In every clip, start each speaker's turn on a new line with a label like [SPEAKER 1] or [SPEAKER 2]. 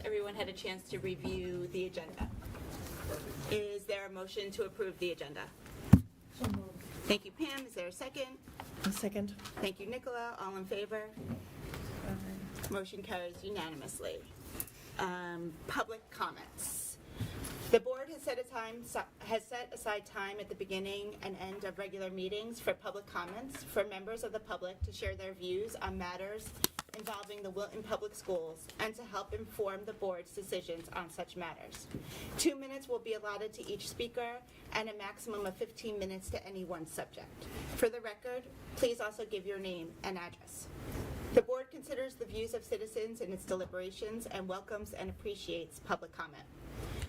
[SPEAKER 1] everyone had a chance to review the agenda. Is there a motion to approve the agenda? Thank you, Pam. Is there a second?
[SPEAKER 2] A second.
[SPEAKER 1] Thank you, Nicola. All in favor? Motion carries unanimously. Public comments. The board has set aside time at the beginning and end of regular meetings for public comments for members of the public to share their views on matters involving the Wilton Public Schools and to help inform the board's decisions on such matters. 2 minutes will be allotted to each speaker and a maximum of 15 minutes to any one subject. For the record, please also give your name and address. The board considers the views of citizens in its deliberations and welcomes and appreciates public comment.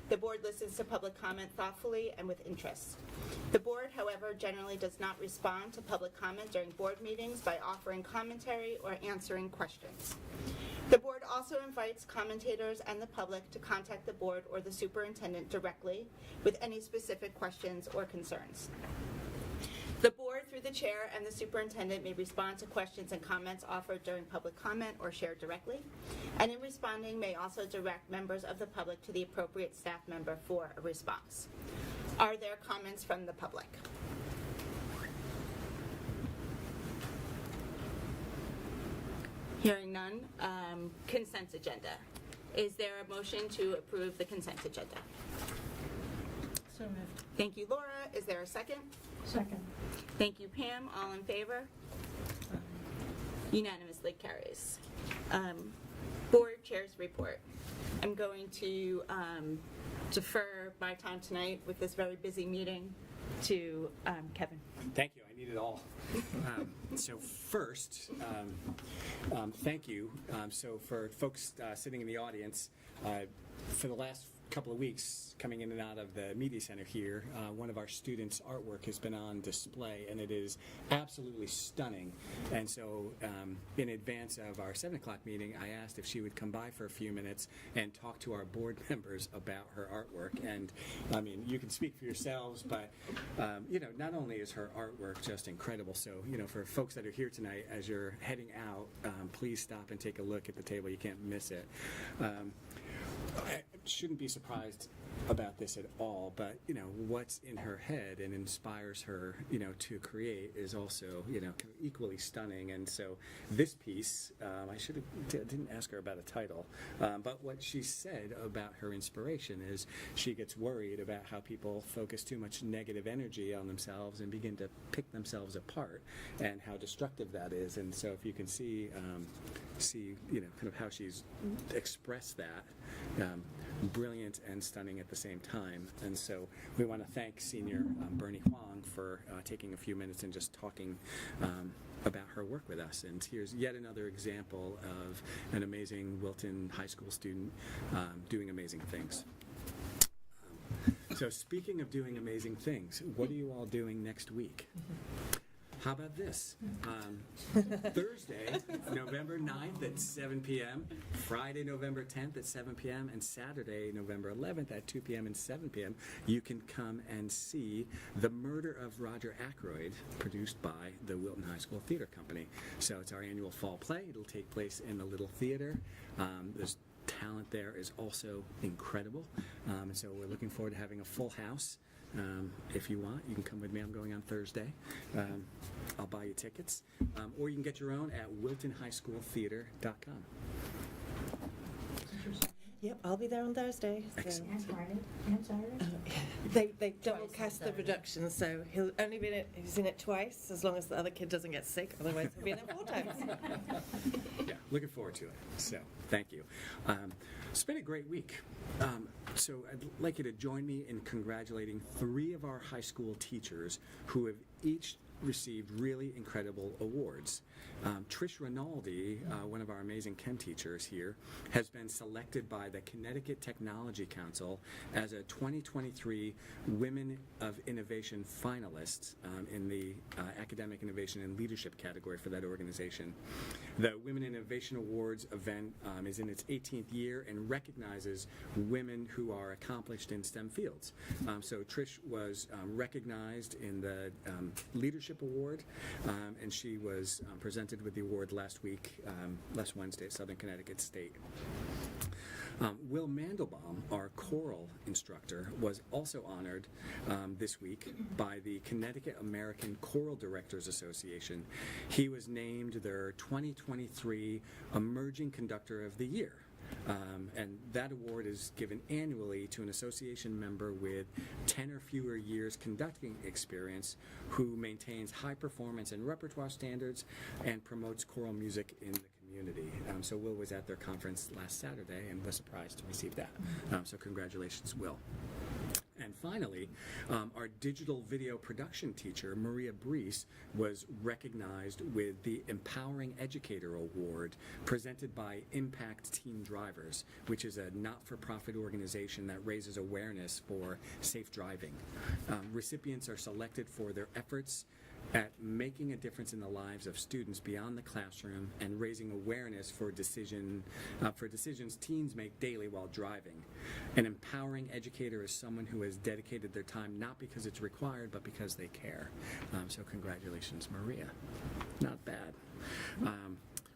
[SPEAKER 1] The board listens to public comment thoughtfully and with interest. The board, however, generally does not respond to public comment during board meetings by offering commentary or answering questions. The board also invites commentators and the public to contact the board or the superintendent directly with any specific questions or concerns. The board, through the chair and the superintendent, may respond to questions and comments offered during public comment or shared directly, and in responding may also direct members of the public to the appropriate staff member for a response. Are there comments from the public? Hearing none, consent agenda. Is there a motion to approve the consent agenda?
[SPEAKER 2] So moved.
[SPEAKER 1] Thank you, Laura. Is there a second?
[SPEAKER 2] Second.
[SPEAKER 1] Thank you, Pam. All in favor? Unanimously carries. Board Chair's report. I'm going to defer my time tonight with this very busy meeting to Kevin.
[SPEAKER 3] Thank you. I need it all. So first, thank you. So for folks sitting in the audience, for the last couple of weeks coming in and out of the media center here, one of our students' artwork has been on display, and it is absolutely stunning. And so in advance of our 7 o'clock meeting, I asked if she would come by for a few minutes and talk to our board members about her artwork. And I mean, you can speak for yourselves, but not only is her artwork just incredible, so for folks that are here tonight, as you're heading out, please stop and take a look at the table. You can't miss it. I shouldn't be surprised about this at all, but what's in her head and inspires her to create is also equally stunning. And so this piece, I didn't ask her about a title, but what she said about her inspiration is she gets worried about how people focus too much negative energy on themselves and begin to pick themselves apart, and how destructive that is. And so if you can see kind of how she's expressed that, brilliant and stunning at the same time. And so we want to thank Senior Bernie Huang for taking a few minutes and just talking about her work with us. And here's yet another example of an amazing Wilton High School student doing amazing things. So speaking of doing amazing things, what are you all doing next week? How about this? Thursday, November 9th at 7 p.m., Friday, November 10th at 7 p.m., and Saturday, November 11th at 2 p.m. and 7 p.m., you can come and see The Murder of Roger Ackroyd, produced by the Wilton High School Theater Company. So it's our annual fall play. It'll take place in the Little Theater. There's talent there is also incredible. And so we're looking forward to having a full house. If you want, you can come with me. I'm going on Thursday. I'll buy you tickets. Or you can get your own at wiltonhighschooltheater.com.
[SPEAKER 2] Yep, I'll be there on Thursday. So.
[SPEAKER 4] And Friday and Saturday.
[SPEAKER 2] They double cast the production, so he's in it twice, as long as the other kid doesn't get sick. Otherwise, he'll be in it 4 times.
[SPEAKER 3] Yeah, looking forward to it. So, thank you. It's been a great week. So I'd like you to join me in congratulating 3 of our high school teachers who have each received really incredible awards. Trish Rinaldi, one of our amazing chem teachers here, has been selected by the Connecticut Technology Council as a 2023 Women of Innovation finalist in the Academic Innovation and Leadership category for that organization. The Women Innovation Awards event is in its 18th year and recognizes women who are accomplished in STEM fields. So Trish was recognized in the Leadership Award, and she was presented with the award last Wednesday at Southern Connecticut State. Will Mandelbaum, our choral instructor, was also honored this week by the Connecticut American Choral Directors Association. He was named their 2023 Emerging Conductor of the Year. And that award is given annually to an association member with 10 or fewer years conducting experience who maintains high performance and repertoire standards and promotes choral music in the community. So Will was at their conference last Saturday and was surprised to receive that. So congratulations, Will. And finally, our digital video production teacher, Maria Brees, was recognized with the Empowering Educator Award presented by Impact Teen Drivers, which is a not-for-profit organization that raises awareness for safe driving. Recipients are selected for their efforts at making a difference in the lives of students beyond the classroom and raising awareness for decisions teens make daily while driving. An empowering educator is someone who has dedicated their time not because it's required, but because they care. So congratulations, Maria. Not bad.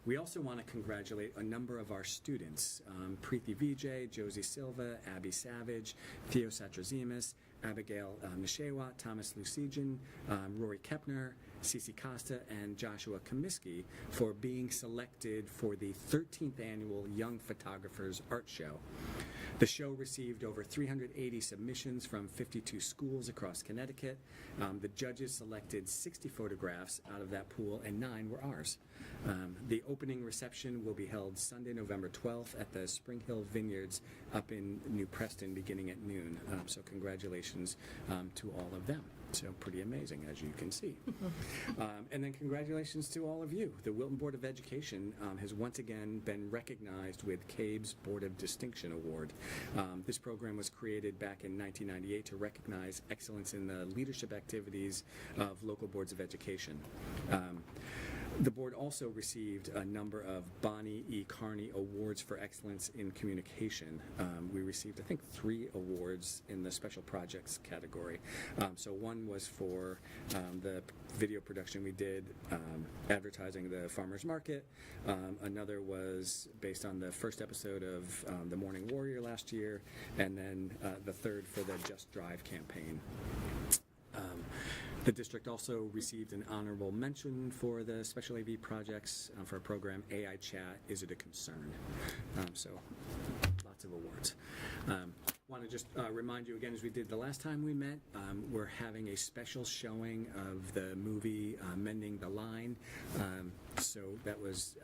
[SPEAKER 3] We also want to congratulate a number of our students, Preeti Vijay, Josie Silva, Abby Savage, Theo Satrazimus, Abigail Nishewa, Thomas Lucijan, Rory Kepner, Cece Costa, and Joshua Comiskey for being selected for the 13th Annual Young Photographers Art Show. The show received over 380 submissions from 52 schools across Connecticut. The judges selected 60 photographs out of that pool, and 9 were ours. The opening reception will be held Sunday, November 12th at the Spring Hill Vineyards up in New Preston beginning at noon. So congratulations to all of them. So pretty amazing, as you can see. And then congratulations to all of you. The Wilton Board of Education has once again been recognized with CABE's Board of Distinction Award. This program was created back in 1998 to recognize excellence in the leadership activities of local boards of education. The board also received a number of Bonnie E. Carney Awards for Excellence in Communication. We received, I think, 3 awards in the special projects category. So one was for the video production we did advertising the farmers market. Another was based on the first episode of The Morning Warrior last year, and then the third for the Just Drive campaign. The district also received an honorable mention for the special AV projects for a program, AI Chat, Is It a Concern? So lots of awards. Want to just remind you again, as we did the last time we met, we're having a special showing of the movie Mending the Line. So that was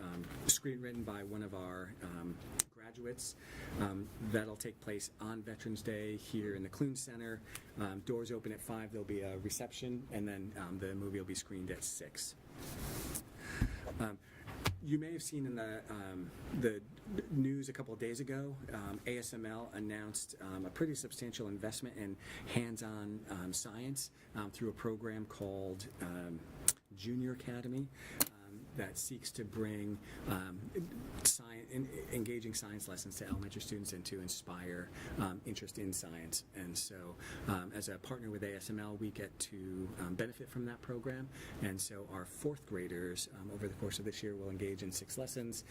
[SPEAKER 3] screenwritten by one of our graduates. That'll take place on Veterans Day here in the Clune Center. Doors open at 5. There'll be a reception, and then the movie will be screened at 6. You may have seen in the news a couple of days ago, ASML announced a pretty substantial investment in hands-on science through a program called Junior Academy. That seeks to bring engaging science lessons to elementary students and to inspire interest in science. And so as a partner with ASML, we get to benefit from that program. And so our 4th graders over the course of this year will engage in 6 lessons,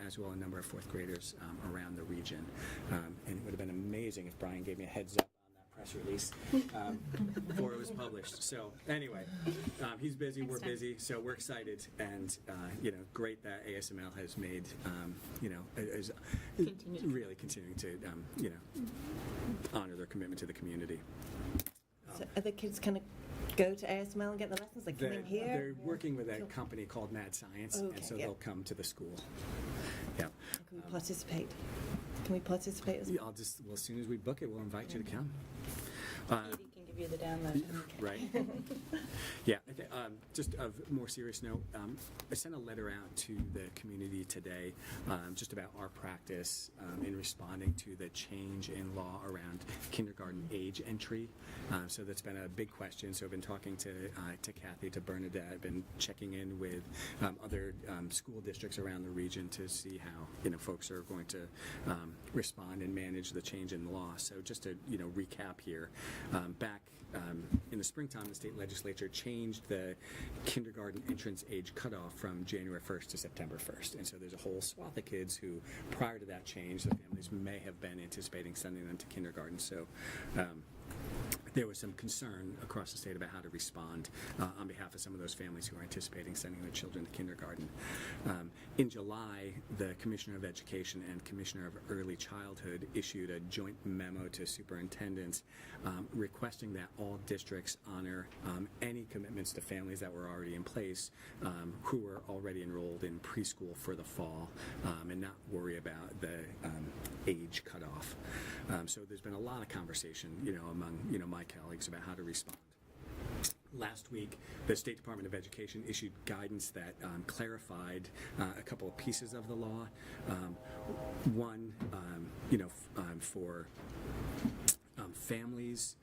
[SPEAKER 3] as well as a number of 4th graders around the region. And it would have been amazing if Brian gave me a heads up press release before it was published. So anyway, he's busy, we're busy, so we're excited, and great that ASML has made, is really continuing to, honor their commitment to the community.
[SPEAKER 2] So are the kids kind of go to ASML and get the lessons? They come in here?
[SPEAKER 3] They're working with a company called Mad Science, and so they'll come to the school. Yeah.
[SPEAKER 2] Can we participate? Can we participate as well?
[SPEAKER 3] Well, as soon as we book it, we'll invite you to come.
[SPEAKER 4] Edie can give you the download.
[SPEAKER 3] Right. Yeah. Just of more serious note, I sent a letter out to the community today just about our practice in responding to the change in law around kindergarten age entry. So that's been a big question. So I've been talking to Kathy, to Bernadette. I've been checking in with other school districts around the region to see how folks are going to respond and manage the change in law. So just to recap here, back in the springtime, the state legislature changed the kindergarten entrance age cutoff from January 1st to September 1st. And so there's a whole swath of kids who, prior to that change, the families may have been anticipating sending them to kindergarten. So there was some concern across the state about how to respond on behalf of some of those families who are anticipating sending their children to kindergarten. In July, the Commissioner of Education and Commissioner of Early Childhood issued a joint memo to superintendents requesting that all districts honor any commitments to families that were already in place who were already enrolled in preschool for the fall and not worry about the age cutoff. So there's been a lot of conversation, among, my colleagues about how to respond. Last week, the State Department of Education issued guidance that clarified a couple of pieces of the law. One, for families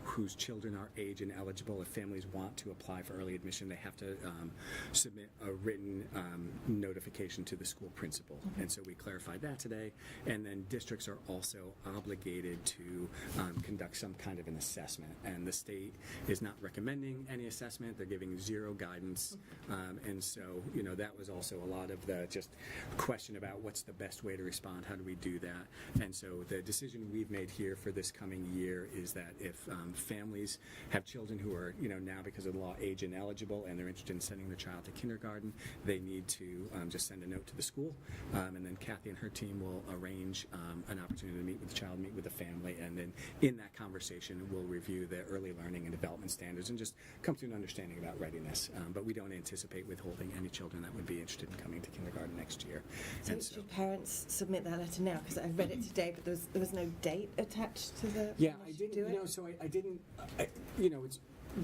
[SPEAKER 3] whose children are age ineligible, if families want to apply for early admission, they have to submit a written notification to the school principal. And so we clarified that today. And then districts are also obligated to conduct some kind of an assessment. And the state is not recommending any assessment. They're giving zero guidance. And so, that was also a lot of the just question about what's the best way to respond, how do we do that? And so the decision we've made here for this coming year is that if families have children who are, now because of the law age ineligible and they're interested in sending their child to kindergarten, they need to just send a note to the school, and then Kathy and her team will arrange an opportunity to meet with the child, meet with the family, and then in that conversation we'll review the early learning and development standards and just come to an understanding about readiness. But we don't anticipate withholding any children that would be interested in coming to kindergarten next year.
[SPEAKER 2] So should parents submit that letter now? Because I read it today, but there was no date attached to the...
[SPEAKER 3] Yeah, I didn't, so I didn't, it's,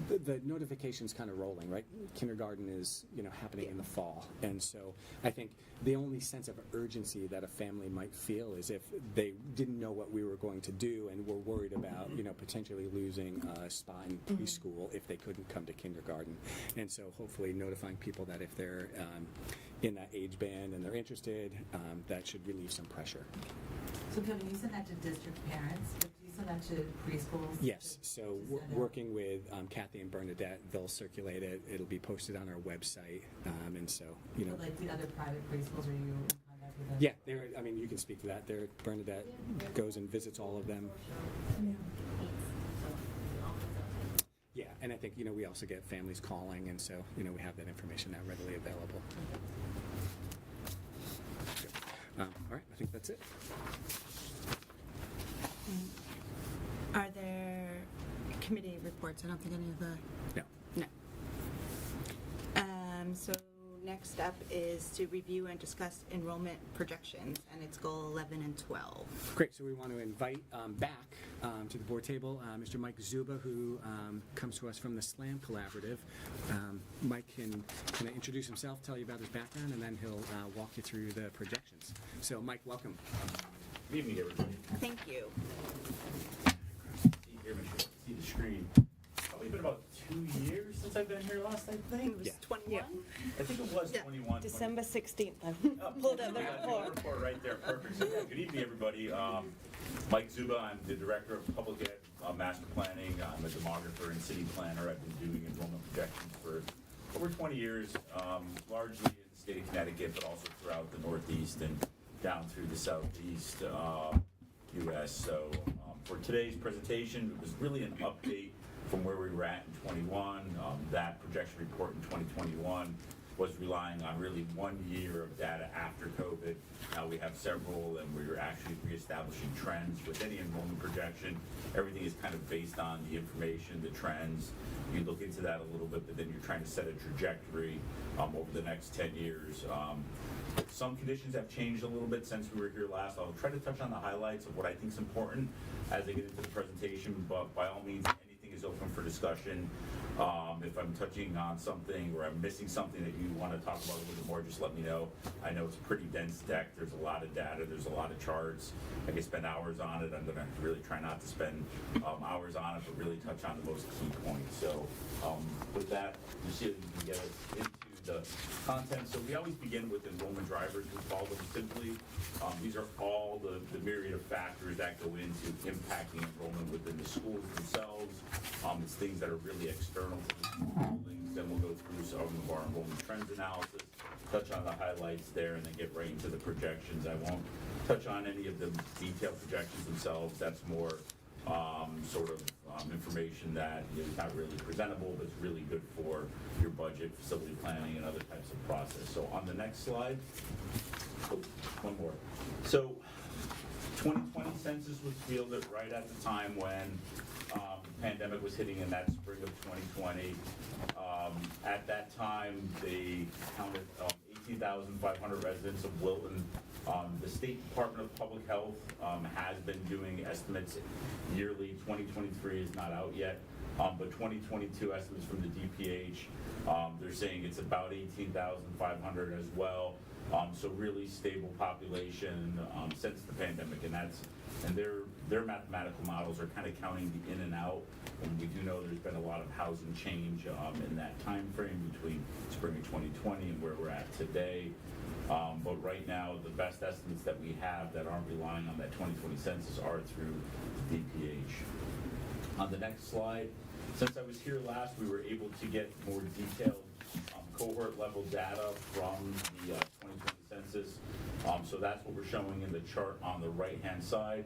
[SPEAKER 3] the notification's kind of rolling, right? Kindergarten is, happening in the fall. And so I think the only sense of urgency that a family might feel is if they didn't know what we were going to do and were worried about, potentially losing a spot in preschool if they couldn't come to kindergarten. And so hopefully notifying people that if they're in that age band and they're interested, that should relieve some pressure.
[SPEAKER 5] So Kevin, you sent that to district parents, but do you send that to preschools?
[SPEAKER 3] Yes, so working with Kathy and Bernadette, they'll circulate it. It'll be posted on our website, and so,
[SPEAKER 5] But like the other private preschools, are you in contact with them?
[SPEAKER 3] Yeah, you can speak to that. Bernadette goes and visits all of them. Yeah, and I think, we also get families calling, and so, we have that information now readily available. All right, I think that's it.
[SPEAKER 1] Are there committee reports? I don't think any of the...
[SPEAKER 3] No.
[SPEAKER 1] So next up is to review and discuss enrollment projections, and it's goal 11 and 12.
[SPEAKER 3] Great, so we want to invite back to the board table Mr. Mike Zuba, who comes to us from the SLAM Collaborative. Mike can kind of introduce himself, tell you about his background, and then he'll walk you through the projections. So Mike, welcome.
[SPEAKER 6] Good evening, everybody.
[SPEAKER 1] Thank you.
[SPEAKER 6] See the screen. Probably been about 2 years since I've been here last, I
[SPEAKER 1] I think
[SPEAKER 6] think.
[SPEAKER 1] it was
[SPEAKER 3] Yeah.
[SPEAKER 1] 21?
[SPEAKER 2] Yeah.
[SPEAKER 6] I think it was
[SPEAKER 1] Yeah.
[SPEAKER 6] 21.
[SPEAKER 2] December 16th, I
[SPEAKER 6] Oh,
[SPEAKER 2] pulled out the
[SPEAKER 6] yeah,
[SPEAKER 2] report.
[SPEAKER 6] the report right there. Perfect. So, yeah, good evening, everybody. Mike Zuba, I'm the Director of Public Ed Master Planning. I'm a demographer and city planner. I've been doing enrollment projections for over 20 years, largely in the state of Connecticut, but also throughout the Northeast and down through the Southeast U.S. So for today's presentation, it was really an update from where we were at in 21. That projection report in 2021 was relying on really 1 year of data after COVID. Now we have several, and we're actually reestablishing trends. With any enrollment projection, everything is kind of based on the information, the trends. You look into that a little bit, but then you're trying to set a trajectory over the next 10 years. Some conditions have changed a little bit since we were here last. I'll try to touch on the highlights of what I think is important as I get into the presentation, but by all means, anything is open for discussion. If I'm touching on something or I'm missing something that you want to talk about a little bit more, just let me know. I know it's a pretty dense deck. There's a lot of data. There's a lot of charts. I can spend hours on it. I'm going to really try not to spend hours on it, but really touch on the most key points. So with that, you see that you can get into the content. So we always begin with enrollment drivers, we call them simply. These are all the myriad of factors that go into impacting enrollment within the schools themselves. It's things that are really external to the school buildings. Then we'll go through some of our enrollment trends analysis, touch on the highlights there, and then get right into the projections. I won't touch on any of the detailed projections themselves. That's more information that is not really presentable, but it's really good for your budget, facility planning, and other types of process. So on the next slide, one more. So 2020 census was fielded right at the time when the pandemic was hitting in that spring of 2020. At that time, they counted 18,500 residents of Wilton. The State Department of Public Health has been doing estimates yearly. 2023 is not out yet, but 2022 estimates from the DPH, they're saying it's about 18,500 as well. So really stable population since the pandemic, and their mathematical models are kind of counting the in and out. And we do know there's been a lot of housing change in that time frame between spring of 2020 and where we're at today. But right now, the best estimates that we have that aren't relying on that 2020 census are through DPH. On the next slide, since I was here last, we were able to get more detailed cohort level data from the 2020 census. So that's what we're showing in the chart on the right-hand side.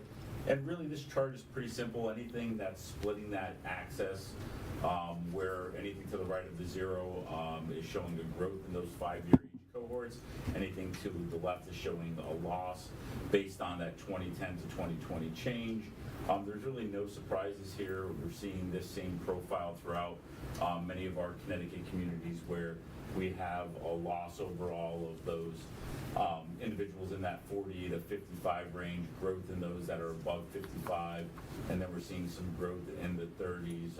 [SPEAKER 6] And really, this chart is pretty simple. Anything that's splitting that axis, where anything to the right of the zero is showing a growth in those 5-year age cohorts. Anything to the left is showing a loss based on that 2010 to 2020 change. There's really no surprises here. We're seeing this same profile throughout many of our Connecticut communities where we have a loss overall of those individuals in that 40 to 55 range, growth in those that are above 55, and then we're seeing some growth in the 30s,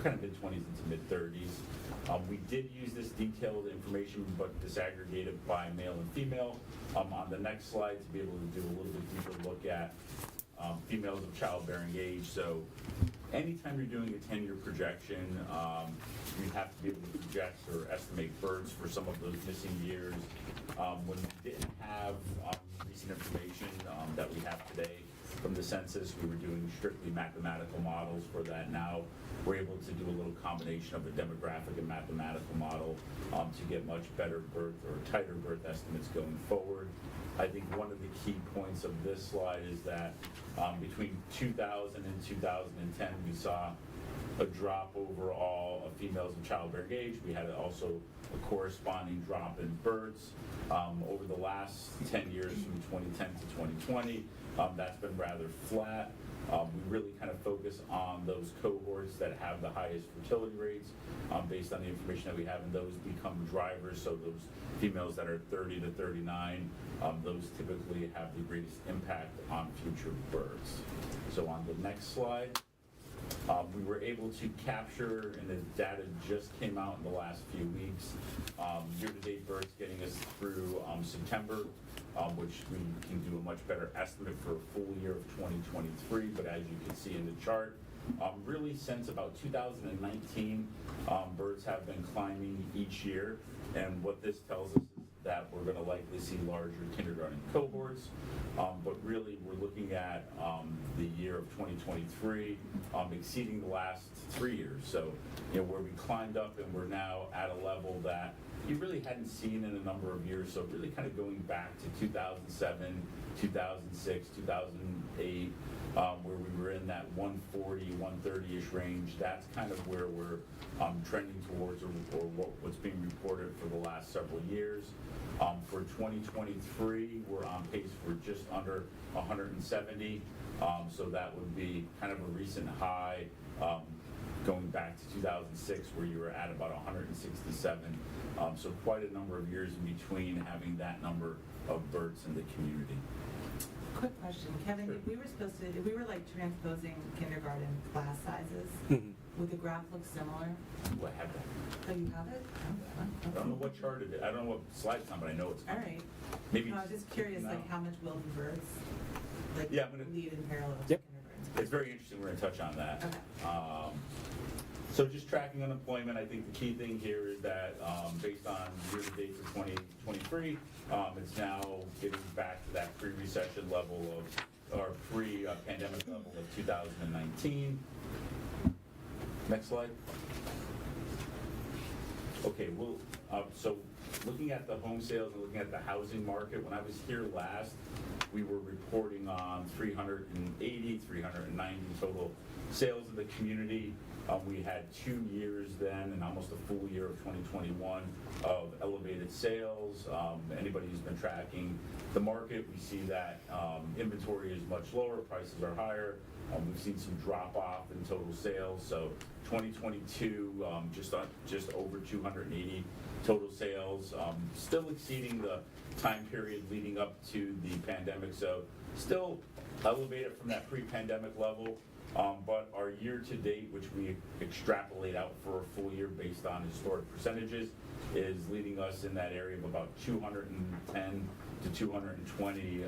[SPEAKER 6] kind of mid-20s into mid-30s. We did use this detailed information, but disaggregated by male and female on the next slide to be able to do a little bit deeper look at females of childbearing age. So anytime you're doing a 10-year projection, you have to be able to project or estimate births for some of those missing years. When we didn't have recent information that we have today from the census, we were doing strictly mathematical models for that. Now we're able to do a little combination of a demographic and mathematical model to get much better birth or tighter birth estimates going forward. I think one of the key points of this slide is that between 2000 and 2010, we saw a drop overall of females of childbearing age. We had also a corresponding drop in births. Over the last 10 years, from 2010 to 2020, that's been rather flat. We really kind of focus on those cohorts that have the highest fertility rates based on the information that we have, and those become drivers. So those females that are 30 to 39, those typically have the greatest impact on future births. So on the next slide, we were able to capture, and the data just came out in the last few weeks, year-to-date births getting us through September, which we can do a much better estimate for a full year of 2023. But as you can see in the chart, really since about 2019, births have been climbing each year. And what this tells us is that we're going to likely see larger kindergarten cohorts. But really, we're looking at the year of 2023 exceeding the last 3 years. So, where we climbed up and we're now at a level that you really hadn't seen in a number of years. So really kind of going back to 2007, 2006, 2008, where we were in that 140, 130-ish range. That's kind of where we're trending towards, or what's being reported for the last several years. For 2023, we're on pace for just under 170. So that would be kind of a recent high, going back to 2006, where you were at about 167. So quite a number of years in between having that number of births in the community.
[SPEAKER 5] Quick question, Kevin,
[SPEAKER 3] Sure.
[SPEAKER 5] if we were like transposing kindergarten class sizes, would the graph look similar?
[SPEAKER 6] What have that?
[SPEAKER 5] Oh, you have it?
[SPEAKER 6] I don't know what chart it is. I don't know what slide it's on, but I know it's
[SPEAKER 5] All
[SPEAKER 6] coming.
[SPEAKER 5] right.
[SPEAKER 6] Maybe
[SPEAKER 5] No, I was just curious,
[SPEAKER 6] no.
[SPEAKER 5] like how much will the births
[SPEAKER 6] Yeah, I'm gonna-
[SPEAKER 5] lead in parallel to
[SPEAKER 3] Yep.
[SPEAKER 5] kindergarten?
[SPEAKER 6] It's very interesting. We're going to touch on that.
[SPEAKER 5] Okay.
[SPEAKER 6] So just tracking unemployment, I think the key thing here is that based on year-to-date for 2023, it's now getting back to that pre-recession level of, or pre-pandemic level of 2019. Next slide. Okay, so looking at the home sales and looking at the housing market, when I was here last, we were reporting on 380, 390 total sales in the community. We had 2 years then and almost a full year of 2021 of elevated sales. Anybody who's been tracking the market, we see that inventory is much lower, prices are higher. We've seen some drop off in total sales. So 2022, just over 280 total sales, still exceeding the time period leading up to the pandemic. So still elevated from that pre-pandemic level. But our year-to-date, which we extrapolate out for a full year based on historic percentages, is leading us in that area of about 210 to 220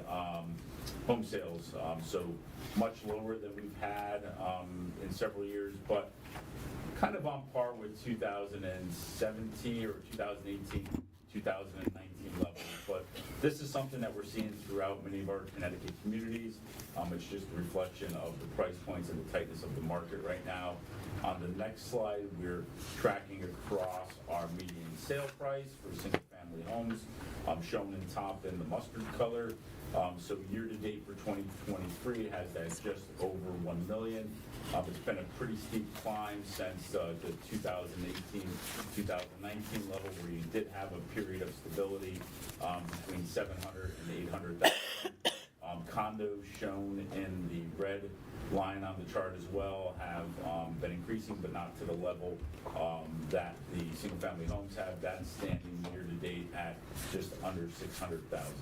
[SPEAKER 6] home sales. So much lower than we've had in several years, but kind of on par with 2017 or 2018, 2019 levels. But this is something that we're seeing throughout many of our Connecticut communities. It's just a reflection of the price points and the tightness of the market right now. On the next slide, we're tracking across our median sale price for single-family homes, shown in top in the mustard color. So year-to-date for 2023 it has that just over 1 million. It's been a pretty steep climb since the 2018, 2019 level, where you did have a period of stability between 700 and 800,000. Condos shown in the red line on the chart as well have been increasing, but not to the level that the single-family homes have. That's standing year-to-date at just under 600,000.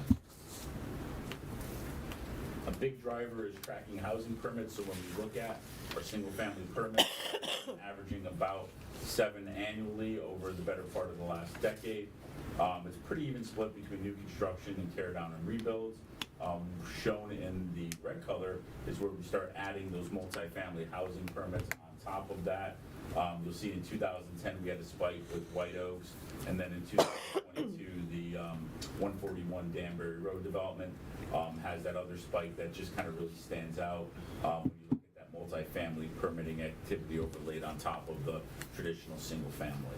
[SPEAKER 6] A big driver is tracking housing permits. So when we look at our single-family permits, averaging about 7 annually over the better part of the last decade. It's pretty even split between new construction and tear down and rebuilds. Shown in the red color is where we start adding those multifamily housing permits on top of that. You'll see in 2010 we had a spike with White Oaks, and then in 2022 the 141 Danbury Road development has that other spike that just kind of really stands out when you look at that multifamily permitting activity overlaid on top of the traditional single family.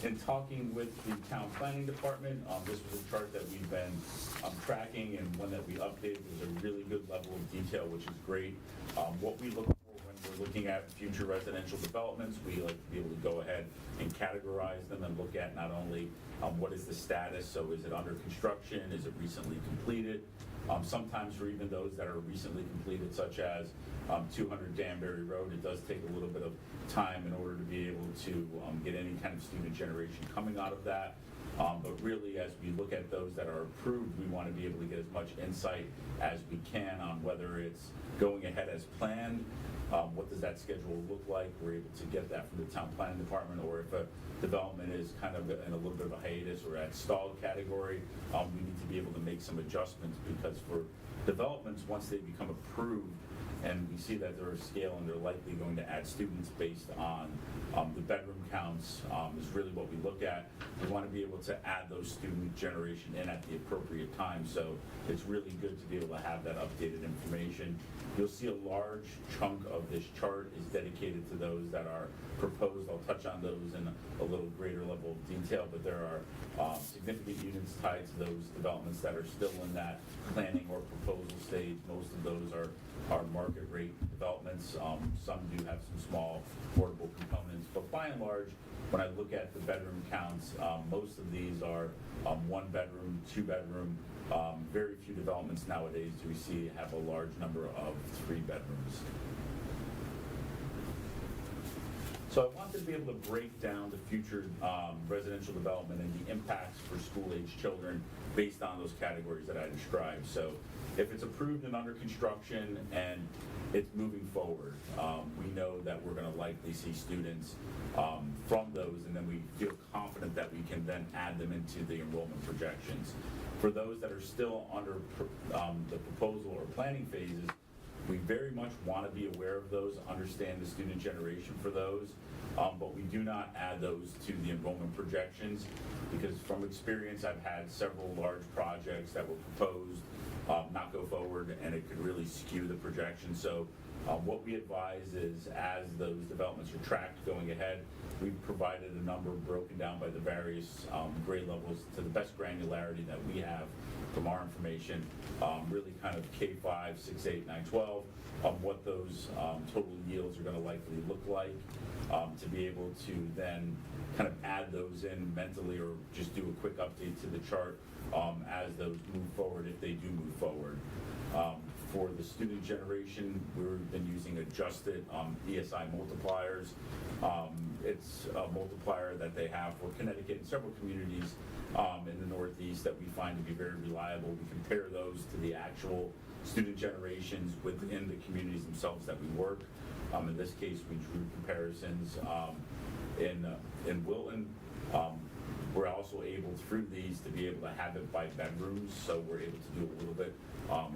[SPEAKER 6] In talking with the town planning department, this was a chart that we've been tracking, and one that we updated. There's a really good level of detail, which is great. What we look for when we're looking at future residential developments, we like to be able to go ahead and categorize them and look at not only what is the status, so is it under construction, is it recently completed? Sometimes for even those that are recently completed, such as 200 Danbury Road, it does take a little bit of time in order to be able to get any kind of student generation coming out of that. But really, as we look at those that are approved, we want to be able to get as much insight as we can on whether it's going ahead as planned, what does that schedule look like. We're able to get that from the town planning department, or if a development is kind of in a little bit of a hiatus or at stalled category, we need to be able to make some adjustments, because for developments, once they become approved, and we see that they're of scale and they're likely going to add students based on the bedroom counts, is really what we look at. We want to be able to add those student generation in at the appropriate time. So it's really good to be able to have that updated information. You'll see a large chunk of this chart is dedicated to those that are proposed. I'll touch on those in a little greater level of detail, but there are significant units tied to those developments that are still in that planning or proposal stage. Most of those are market rate developments. Some do have some small affordable components, but by and large, when I look at the bedroom counts, most of these are 1 bedroom, 2 bedroom. Very few developments nowadays do we see have a large number of 3 bedrooms. So I wanted to be able to break down the future residential development and the impacts for school-age children based on those categories that I described. So if it's approved and under construction and it's moving forward, we know that we're going to likely see students from those, and then we feel confident that we can then add them into the enrollment projections. For those that are still under the proposal or planning phases, We very much want to be aware of those, understand the student generation for those, but we do not add those to the enrollment projections, because from experience, I've had several large projects that were proposed, not go forward, and it could really skew the projection. So what we advise is, as those developments are tracked going ahead, we've provided a number broken down by the various grade levels to the best granularity that we have from our information, really kind of K-5, 6, 8, 9, 12, what those total yields are going to likely look like, to be able to then kind of add those in mentally, or just do a quick update to the chart as those move forward, if they do move forward. For the student generation, we've been using adjusted ESI multipliers. It's a multiplier that they have for Connecticut and several communities in the Northeast that we find to be very reliable. We compare those to the actual student generations within the communities themselves that we work. In this case, we drew comparisons in Wilton. We're also able, through these, to be able to have it by bedrooms, so we're able to do a little bit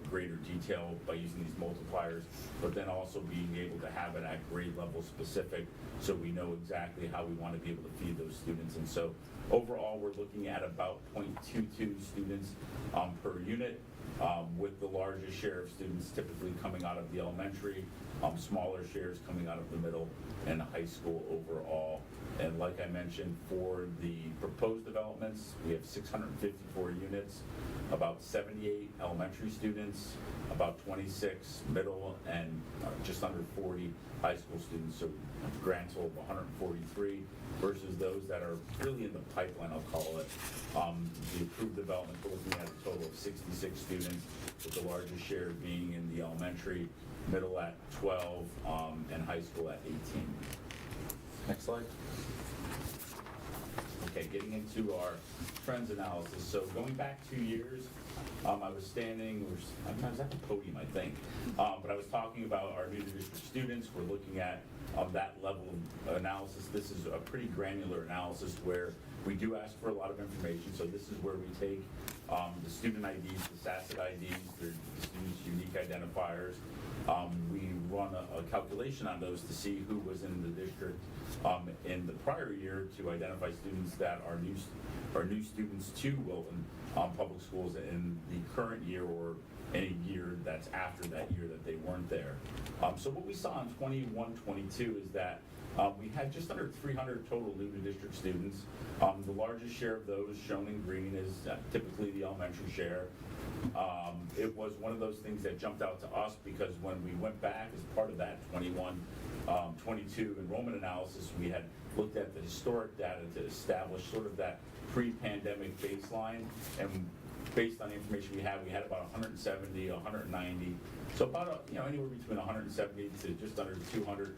[SPEAKER 6] greater detail by using these multipliers, but then also being able to have it at grade level specific, so we know exactly how we want to be able to feed those students. And so overall, we're looking at about 0.22 students per unit, with the largest share of students typically coming out of the elementary, smaller shares coming out of the middle and high school overall. And like I mentioned, for the proposed developments, we have 654 units, about 78 elementary students, about 26 middle, and just under 40 high school students, so a grand total of 143 versus those that are really in the pipeline, I'll call it. The approved development, we're looking at a total of 66 students, with the largest share being in the elementary, middle at 12, and high school at 18. Next slide. Okay, getting into our trends analysis. So going back 2 years, I was standing, I was at the podium, I think, but I was talking about our new to district students. We're looking at that level of analysis. This is a pretty granular analysis where we do ask for a lot of information. So this is where we take the student IDs, the SACID IDs, the students' unique identifiers. We run a calculation on those to see who was in the district in the prior year, to identify students that are new students to Wilton Public Schools in the current year, or any year that's after that year that they weren't there. So what we saw in 21-22 is that we had just under 300 total new to district students. The largest share of those shown in green is typically the elementary share. It was one of those things that jumped out to us, because when we went back as part of that 22 enrollment analysis, we had looked at the historic data to establish sort of that pre-pandemic baseline, and based on the information we had about 170, 190, so about anywhere between 170 to just under 200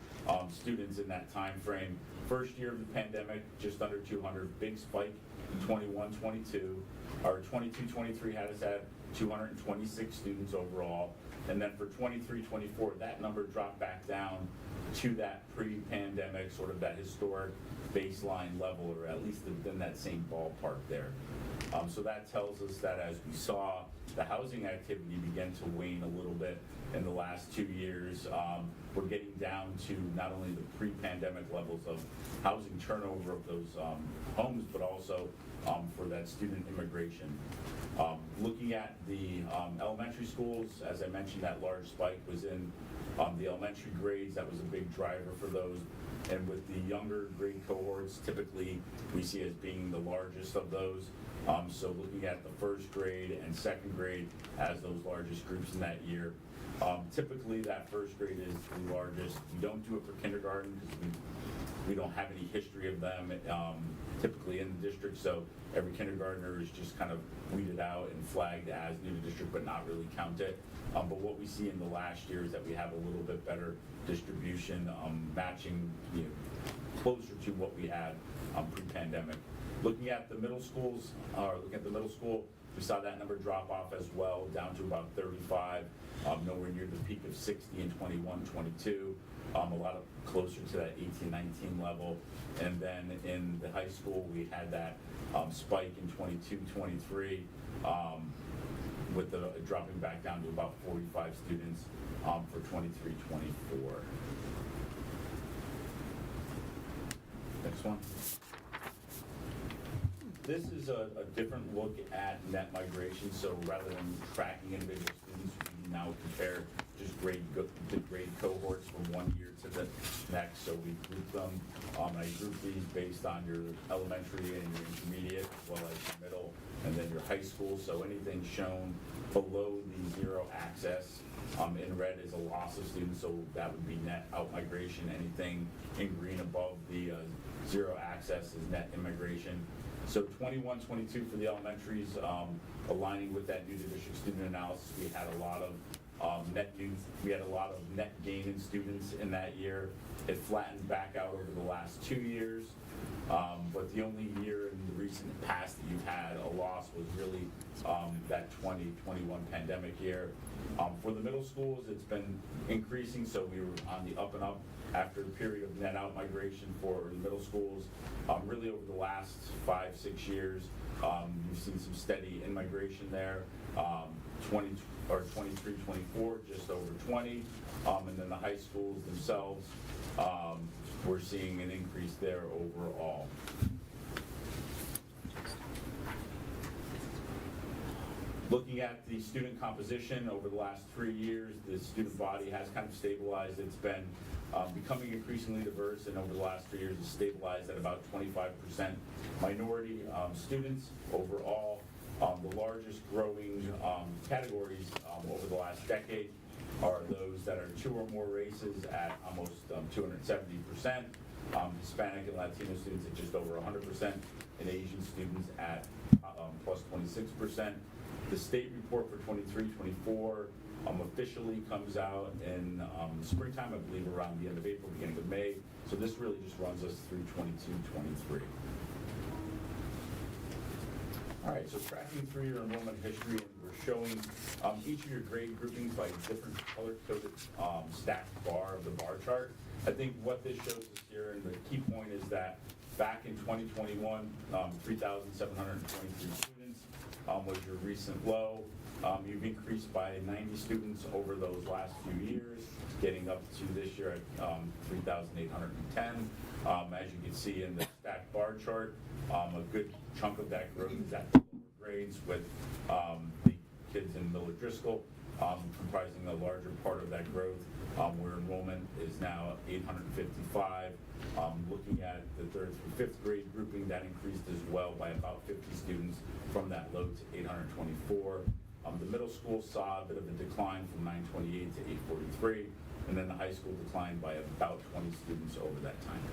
[SPEAKER 6] students in that time frame. First year of the pandemic, just under 200, big spike in 21-22. Our 22-23 had us at 226 students overall, and then for 23-24, that number dropped back down to that pre-pandemic, sort of that historic baseline level, or at least within that same ballpark there. So that tells us that as we saw the housing activity begin to wane a little bit in the last 2 years, we're getting down to not only the pre-pandemic levels of housing turnover of those homes, but also for that student immigration. Looking at the elementary schools, as I mentioned, that large spike was in the elementary grades. That was a big driver for those. And with the younger grade cohorts, typically we see as being the largest of those. So looking at the first grade and second grade as those largest groups in that year. Typically that first grade is the largest. We don't do it for kindergarten because we don't have any history of them typically in the district, so every kindergartner is just kind of weeded out and flagged as new to district, but not really counted. But what we see in the last year is that we have a little bit better distribution, matching closer to what we had pre-pandemic. Looking at the middle schools, we saw that number drop off as well, down to about 35, nowhere near the peak of 60 in 21-22, a lot of closer to that 18-19 level. And then in the high school, we had that spike in 22-23, with the dropping back down to about 45 students for 23-24. Next one. This is a different look at net migration. So rather than tracking individual students, we now compare just the grade cohorts from one year to the next. So we group them. I group these based on your elementary and your intermediate, as well as your middle, and then your high school. So anything shown below the zero access in red is a loss of students, so that would be net out migration. Anything in green above the zero access is net immigration. So 21-22 for the elementaries, aligning with that new to district student analysis, we had a lot of net gain in students in that year. It flattened back out over the last 2 years, but the only year in the recent past that you've had a loss was really that 2021 pandemic year. For the middle schools, it's been increasing, so we were on the up and up after the period of net out migration for the middle schools. Really over the last 5-6 years, you've seen some steady in-migration there. 23-24, just over 20, and then the high schools themselves, we're seeing an increase there overall. Looking at the student composition over the last 3 years, the student body has kind of stabilized. It's been becoming increasingly diverse, and over the last 3 years, it's stabilized at about 25% minority students overall. The largest growing categories over the last decade are those that are 2 or more races at almost 270%, Hispanic and Latino students at just over 100%, and Asian students at plus 26%. The state report for 23-24 officially comes out in springtime, I believe around the end of April, beginning of May. So this really just runs us through 22-23. All right, so tracking through your enrollment history, and we're showing each of your grade groupings by different color-coded stacked bar of the bar chart. I think what this shows us here, and the key point is that back in 2021, 3,723 students was your recent low. You've increased by 90 students over those last few years, getting up to this year at 3,810. As you can see in the stacked bar chart, a good chunk of that growth is at the lower grades, with the kids in Miller Driscoll comprising a larger part of that growth, where enrollment is now 855. Looking at the 3rd through 5th grade grouping, that increased as well by about 50 students from that low to 824. The middle school saw a bit of a decline from 928 to 843, and then the high school declined by about 20 students over that time.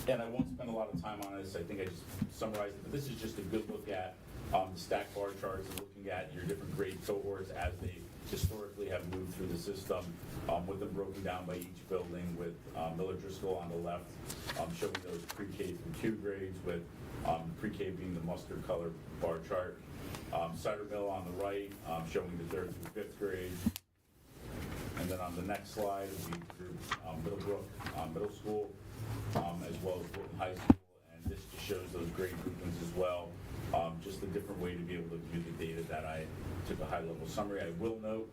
[SPEAKER 6] And I won't spend a lot of time on this. I think I just summarized it, but this is just a good look at the stacked bar charts and looking at your different grade cohorts as they historically have moved through the system, with them broken down by each building, with Miller Driscoll on the left showing those pre-K through 2 grades, with pre-K being the mustard color bar chart. Cider Mill on the right showing the 3rd through 5th grade. And then on the next slide, we group Middlebrook Middle School, as well as Wilton High School, and this just shows those grade groupings as well. Just a different way to be able to view the data that I took a high-level summary. I will note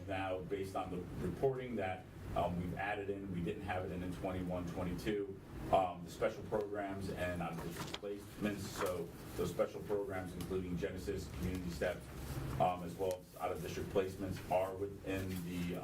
[SPEAKER 6] now, based on the reporting, that we've added in, we didn't have it in 21-22, the special programs and out-of-district placements. So those special programs, including Genesis, Community Steps, as well as out-of-district placements, are within the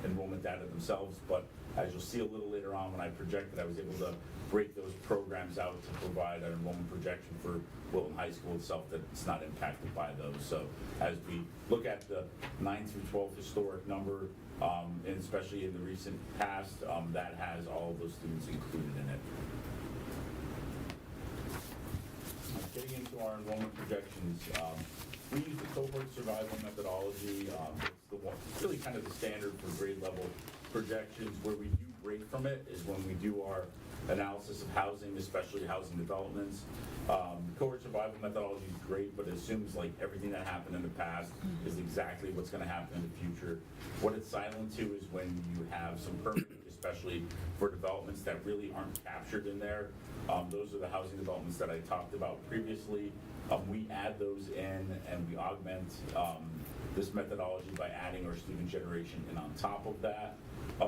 [SPEAKER 6] enrollment data themselves. But as you'll see a little later on when I projected, I was able to break those programs out to provide an enrollment projection for Wilton High School itself that it's not impacted by those. So as we look at the 9 through 12 historic number, and especially in the recent past, that has all of those students included in it. Getting into our enrollment projections, we use the cohort survival methodology. It's the one, really kind of the standard for grade level projections. Where we do break from it is when we do our analysis of housing, especially housing developments. Cohort survival methodology is great, but it assumes like everything that happened in the past is exactly what's going to happen in the future. What it's silent to is when you have some permitting, especially for developments that really aren't captured in there. Those are the housing developments that I talked about previously. We add those in and we augment this methodology by adding our student generation in on top of that.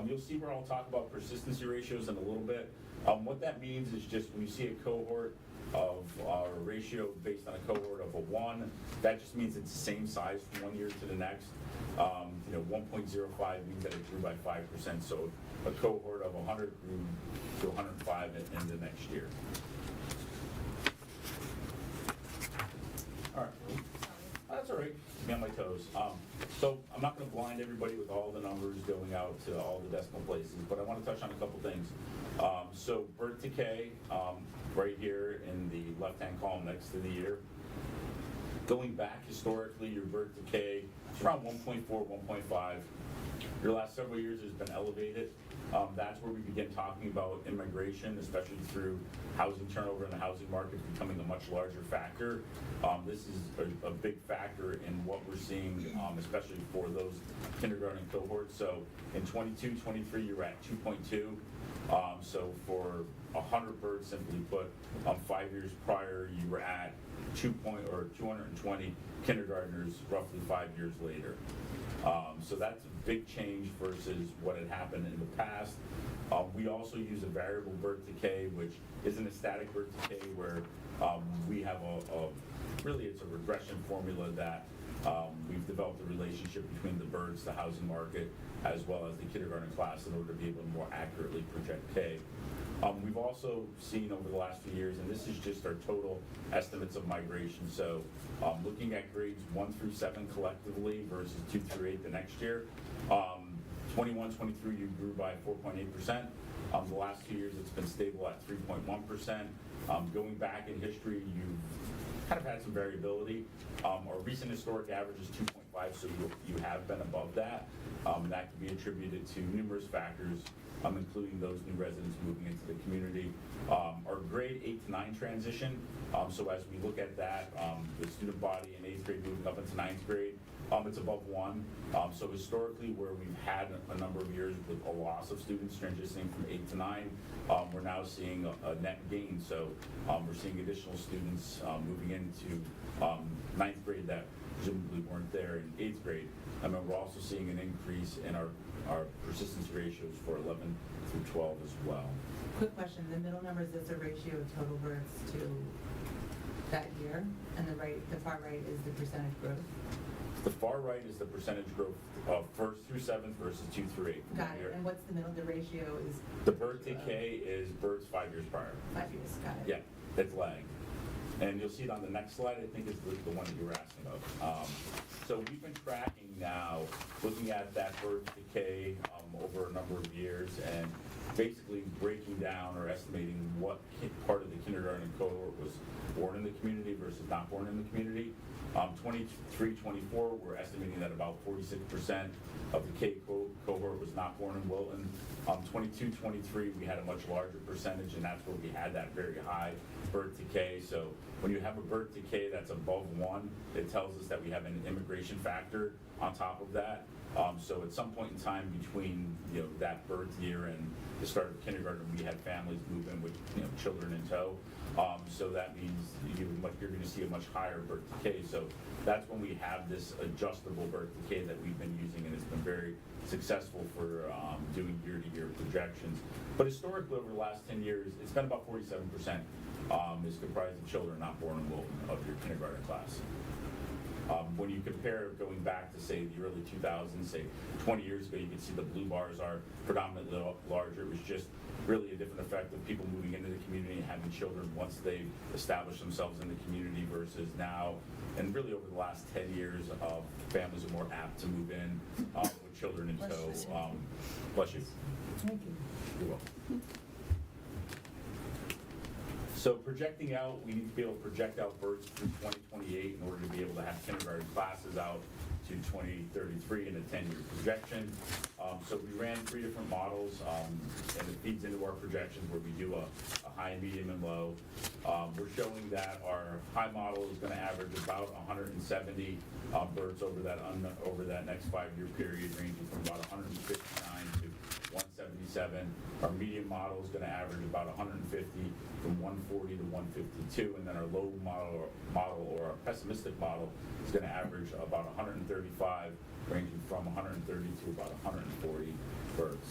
[SPEAKER 6] You'll see where I'll talk about persistency ratios in a little bit. What that means is just when you see a cohort of our ratio based on a cohort of a 1, that just means it's the same size from 1 year to the next. 1.05 means that it grew by 5%, so a cohort of 100 grew to 105 in the next year. All right. That's all right. Be on my toes. So I'm not going to blind everybody with all the numbers going out to all the decimal places, but I want to touch on a couple things. So birth decay, right here in the left-hand column next to the year. Going back historically, your birth decay is around 1.4, 1.5. Your last several years has been elevated. That's where we begin talking about immigration, especially through housing turnover in the housing market becoming a much larger factor. This is a big factor in what we're seeing, especially for those kindergarten cohorts. So in 22, 23, you're at 2.2. So for 100 births, simply put, 5 years prior, you were at 220 kindergartners roughly 5 years later. So that's a big change versus what had happened in the past. We also use a variable birth decay, which isn't a static birth decay, where we have really it's a regression formula that we've developed a relationship between the births, the housing market, as well as the kindergarten class in order to be able to more accurately project K. We've also seen over the last few years, and this is just our total estimates of migration, so looking at grades 1 through 7 collectively versus 2 through 8 the next year. 21, 23, you grew by 4.8%. The last 2 years, it's been stable at 3.1%. Going back in history, you've kind of had some variability. Our recent historic average is 2.5, so you have been above that. That can be attributed to numerous factors, including those new residents moving into the community. Our grade 8 to 9 transition, so as we look at that, the student body in 8th grade moving up into 9th grade, it's above 1. So historically, where we've had a number of years with a loss of students transitioning from 8 to 9, we're now seeing a net gain. So we're seeing additional students moving into 9th grade that presumably weren't there in 8th grade. And then we're also seeing an increase in our persistence ratios for 11 through 12 as well.
[SPEAKER 5] Quick question, the middle number, is this a ratio of total births to that year? And the far right is the percentage growth?
[SPEAKER 6] The far right is the percentage growth of 1st through 7th versus 2 through 8.
[SPEAKER 5] Got it. And what's the middle? The ratio is?
[SPEAKER 6] The birth decay is births 5 years prior.
[SPEAKER 5] 5 years, got it.
[SPEAKER 6] Yeah, it's lagging. And you'll see it on the next slide, I think is the one that you were asking about. So we've been tracking now, looking at that birth decay over a number of years and basically breaking down or estimating what part of the kindergarten cohort was born in the community versus not born in the community. 23, 24, we're estimating that about 46% of the K cohort was not born in Wilton. 22, 23, we had a much larger percentage, and that's where we had that very high birth decay. So when you have a birth decay that's above 1, it tells us that we have an immigration factor on top of that. So at some point in time between that birth year and the start of kindergarten, we had families move in with children in tow. So that means you're going to see a much higher birth decay. So that's when we have this adjustable birth decay that we've been using, and it's been very successful for doing year-to-year projections. But historically, over the last 10 years, it's been about 47% is comprised of children not born in Wilton of your kindergarten class. When you compare going back to, say, the early 2000s, say 20 years ago, you can see the blue bars are predominantly larger. It was just really a different effect of people moving into the community and having children once they've established themselves in the community versus now. And really over the last 10 years, families are more apt to move in with children in tow. Bless you.
[SPEAKER 5] Thank you.
[SPEAKER 6] You're welcome. So projecting out, we need to be able to project out births through 2028 in order to be able to have kindergarten classes out to 2033 in a 10-year projection. So we ran 3 different models, and it feeds into our projections where we do a high, medium, and low. We're showing that our high model is going to average about 170 births over that next 5-year period, ranging from about 159 to 177. Our medium model is gonna average about 150 from 140 to 152, and then our low model or our pessimistic model is gonna average about 135, ranging from 130 to about 140 birds.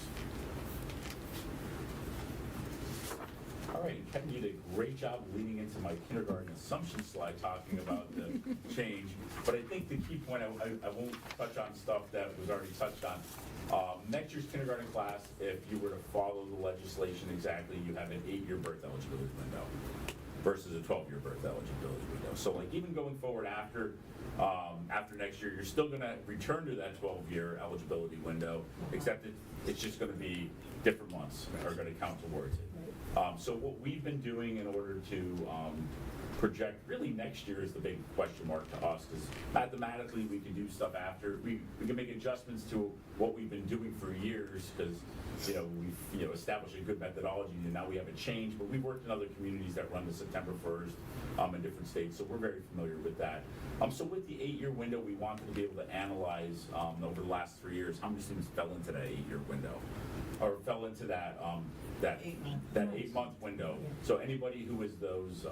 [SPEAKER 6] All right, Kevin, you did a great job leading into my kindergarten assumption slide talking about the change. But I think the key point, I won't touch on stuff that was already touched on. Next year's kindergarten class, if you were to follow the legislation exactly, you have an 8-year birth eligibility window versus a 12-year birth eligibility window. So like even going forward after next year, you're still gonna return to that 12-year eligibility window, except it's just gonna be different months are gonna count towards it. So what we've been doing in order to project, really next year is the big question mark to us, because mathematically we can do stuff after, we can make adjustments to what we've been doing for years, because we've established a good methodology, and now we have a change, but we've worked in other communities that run the September 1st in different states, so we're very familiar with that. So with the 8-year window, we wanted to be able to analyze over the last 3 years how many students fell into that 8-year window, or fell into that 8-month window. So anybody who is those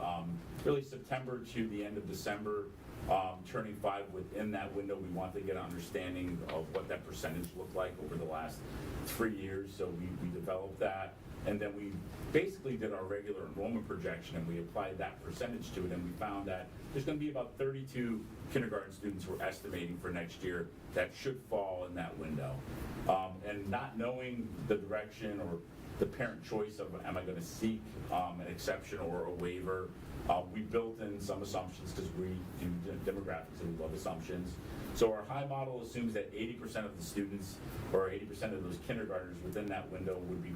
[SPEAKER 6] really September to the end of December, turning 5 within that window, we want to get an understanding of what that percentage looked like over the last 3 years. So we developed that, and then we basically did our regular enrollment projection, and we applied that percentage to it, and we found that there's going to be about 32 kindergarten students we're estimating for next year that should fall in that window. And not knowing the direction or the parent choice of am I going to seek an exception or a waiver, we built in some assumptions because we do demographics and we love assumptions. So our high model assumes that 80% of the students or 80% of those kindergartners within that window would be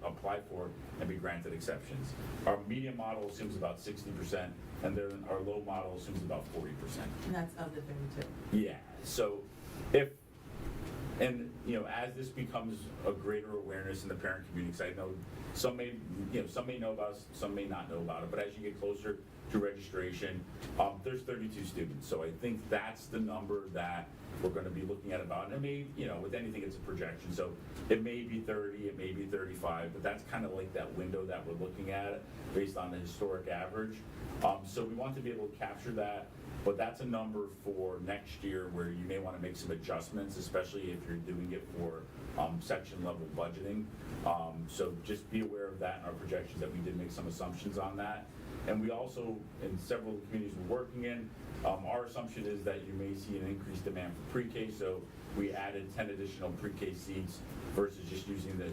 [SPEAKER 6] apply for and be granted exceptions. Our medium model assumes about 60%, and then our low model assumes about 40%.
[SPEAKER 5] And that's of the 32.
[SPEAKER 6] Yeah, so as this becomes a greater awareness in the parent community, because I know some may know about it, some may not know about it, but as you get closer to registration, there's 32 students. So I think that's the number that we're going to be looking at about. And it may, with anything, it's a projection. So it may be 30, it may be 35, but that's kind of like that window that we're looking at based on the historic average. So we want to be able to capture that. But that's a number for next year where you may want to make some adjustments, especially if you're doing it for section level budgeting. So just be aware of that in our projections, that we did make some assumptions on that. And we also, in several communities we're working in, our assumption is that you may see an increased demand for pre-K. So we added 10 additional pre-K seats versus just using the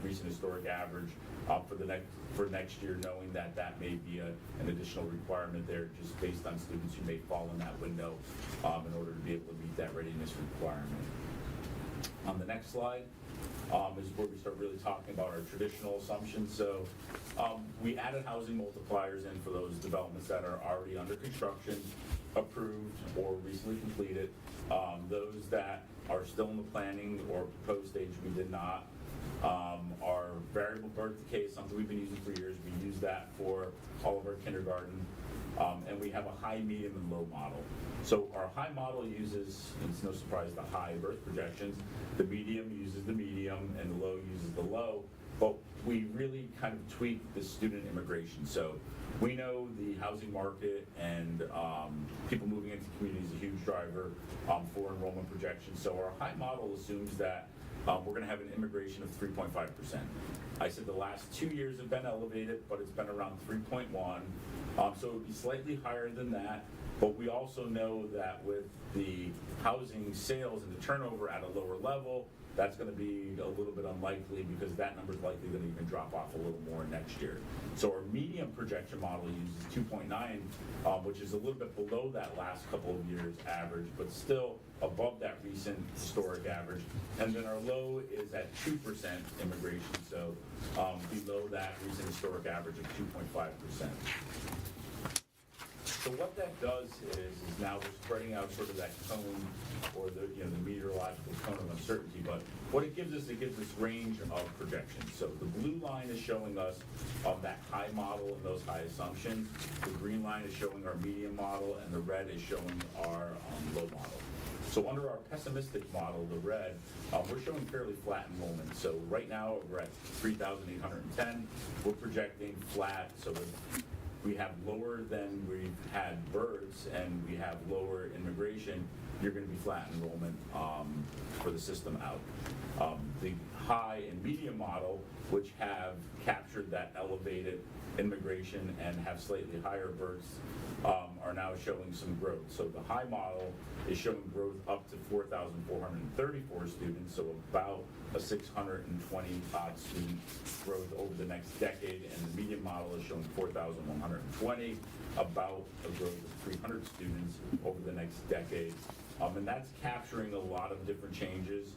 [SPEAKER 6] recent historic average for next year, knowing that may be an additional requirement there, just based on students who may fall in that window in order to be able to meet that readiness requirement. On the next slide is where we start really talking about our traditional assumptions. So we added housing multipliers in for those developments that are already under construction, approved, or recently completed. Those that are still in the planning or proposed stage, we did not. Our variable birth decay is something we've been using for years. We use that for all of our kindergarten. And we have a high, medium, and low model. So our high model uses, and it's no surprise, the high birth projections. The medium uses the medium, and the low uses the low. But we really kind of tweak the student immigration. So we know the housing market and people moving into communities is a huge driver for enrollment projections. So our high model assumes that we're going to have an immigration of 3.5%. I said the last 2 years have been elevated, but it's been around 3.1. So it would be slightly higher than that. But we also know that with the housing sales and the turnover at a lower level, that's going to be a little bit unlikely, because that number is likely going to even drop off a little more next year. So our medium projection model uses 2.9, which is a little bit below that last couple of years average, but still above that recent historic average. And then our low is at 2% immigration, so below that recent historic average of 2.5%. So what that does is now we're spreading out sort of that cone or the meteorological cone of uncertainty. But what it gives us range of projections. So the blue line is showing us that high model and those high assumptions. The green line is showing our medium model, and the red is showing our low model. So under our pessimistic model, the red, we're showing fairly flat enrollment. So right now we're at 3,810. We're projecting flat, so we have lower than we've had births and we have lower immigration. You're going to be flat enrollment for the system out. The high and medium model, which have captured that elevated immigration and have slightly higher births, are now showing some growth. So the high model is showing growth up to 4,434 students, so about a 620 student growth over the next decade, and the medium model is showing 4,120, about a growth of 300 students over the next decade. And that's capturing a lot of different changes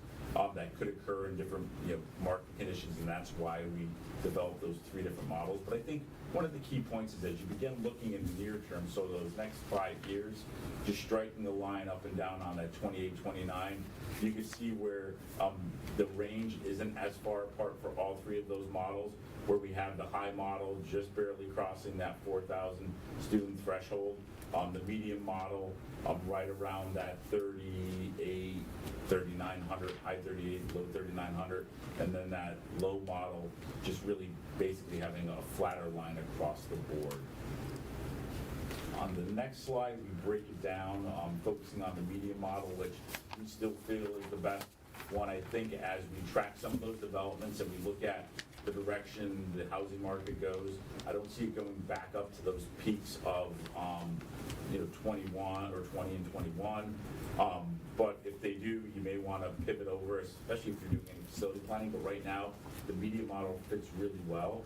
[SPEAKER 6] that could occur in different market conditions, and that's why we developed those three different models. But I think one of the key points is as you begin looking in the near term, so those next 5 years, just striking the line up and down on that 28, 29, you can see where the range isn't as far apart for all three of those models, where we have the high model just barely crossing that 4,000 student threshold, the medium model right around that 38, 3,900, high 38, low 3,900, and then that low model just really basically having a flatter line across the board. On the next slide, we break it down, focusing on the medium model, which we still feel is the best one, I think, as we track some of those developments and we look at the direction the housing market goes. I don't see it going back up to those peaks of 21 or 20 and 21. But if they do, you may want to pivot over, especially if you're doing any facility planning. But right now, the medium model fits really well.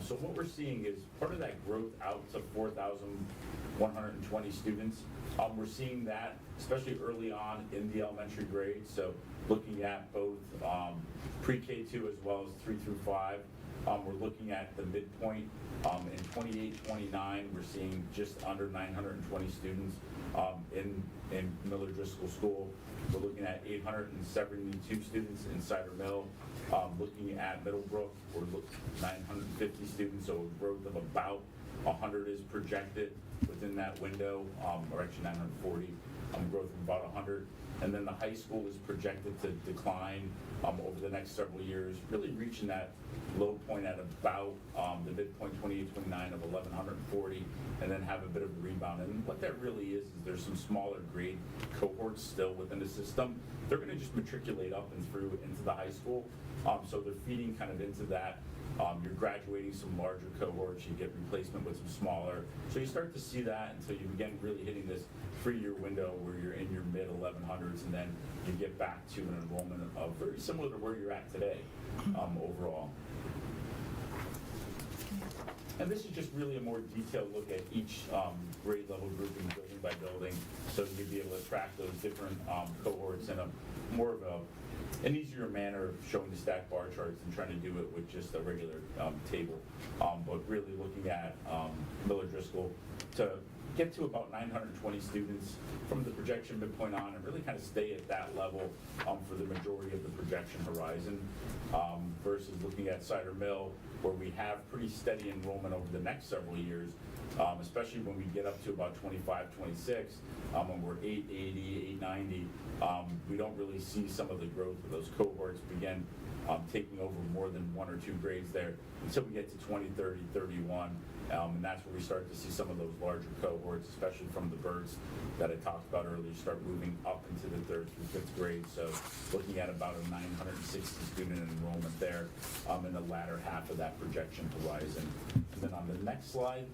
[SPEAKER 6] So what we're seeing is part of that growth out to 4,120 students. We're seeing that, especially early on in the elementary grades. So looking at both pre-K2 as well as 3 through 5. We're looking at the midpoint. In 28, 29, we're seeing just under 920 students in Miller Driscoll School. We're looking at 872 students in Cider Mill. Looking at Middlebrook, we're looking at 950 students, so a growth of about 100 is projected within that window, or actually 940, growth of about 100. And then the high school is projected to decline over the next several years, really reaching that low point at about the midpoint 28, 29 of 1,140, and then have a bit of a rebound. And what that really is there's some smaller grade cohorts still within the system. They're going to just matriculate up and through into the high school. So they're feeding kind of into that. You're graduating some larger cohorts, you get replacement with some smaller. So you start to see that until you begin really hitting this 3-year window where you're in your mid 1100s, and then you get back to an enrollment of very similar to where you're at today overall. And this is just really a more detailed look at each grade level grouping, building by building, so you'd be able to track those different cohorts in a more of an easier manner of showing the stacked bar charts and trying to do it with just a regular table. But really looking at Miller Driscoll to get to about 920 students from the projection midpoint on, and really kind of stay at that level for the majority of the projection horizon, versus looking at Cider Mill, where we have pretty steady enrollment over the next several years, especially when we get up to about 25, 26, when we're 880, 890, we don't really see some of the growth of those cohorts begin taking over more than 1 or 2 grades there until we get to 20, 30, 31. And that's where we start to see some of those larger cohorts, especially from the birds that I talked about earlier, start moving up into the 3rd through 5th grade. So looking at about a 960 student enrollment there in the latter half of that projection horizon. And then on the next slide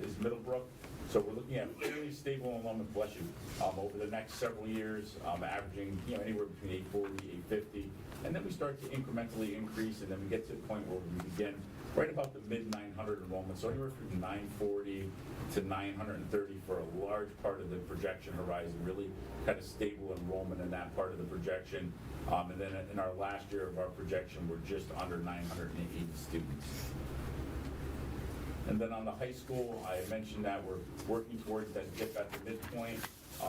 [SPEAKER 6] is Middlebrook. So we're looking at fairly stable enrollment, bless you, over the next several years, averaging anywhere between 840, 850, and then we start to incrementally increase, and then we get to a point where we begin right about the mid 900 enrollment, so anywhere from 940 to 930 for a large part of the projection horizon, really kind of stable enrollment in that part of the projection. And then in our last year of our projection, we're just under 980 students. And then on the high school, I mentioned that we're working towards that dip at the midpoint.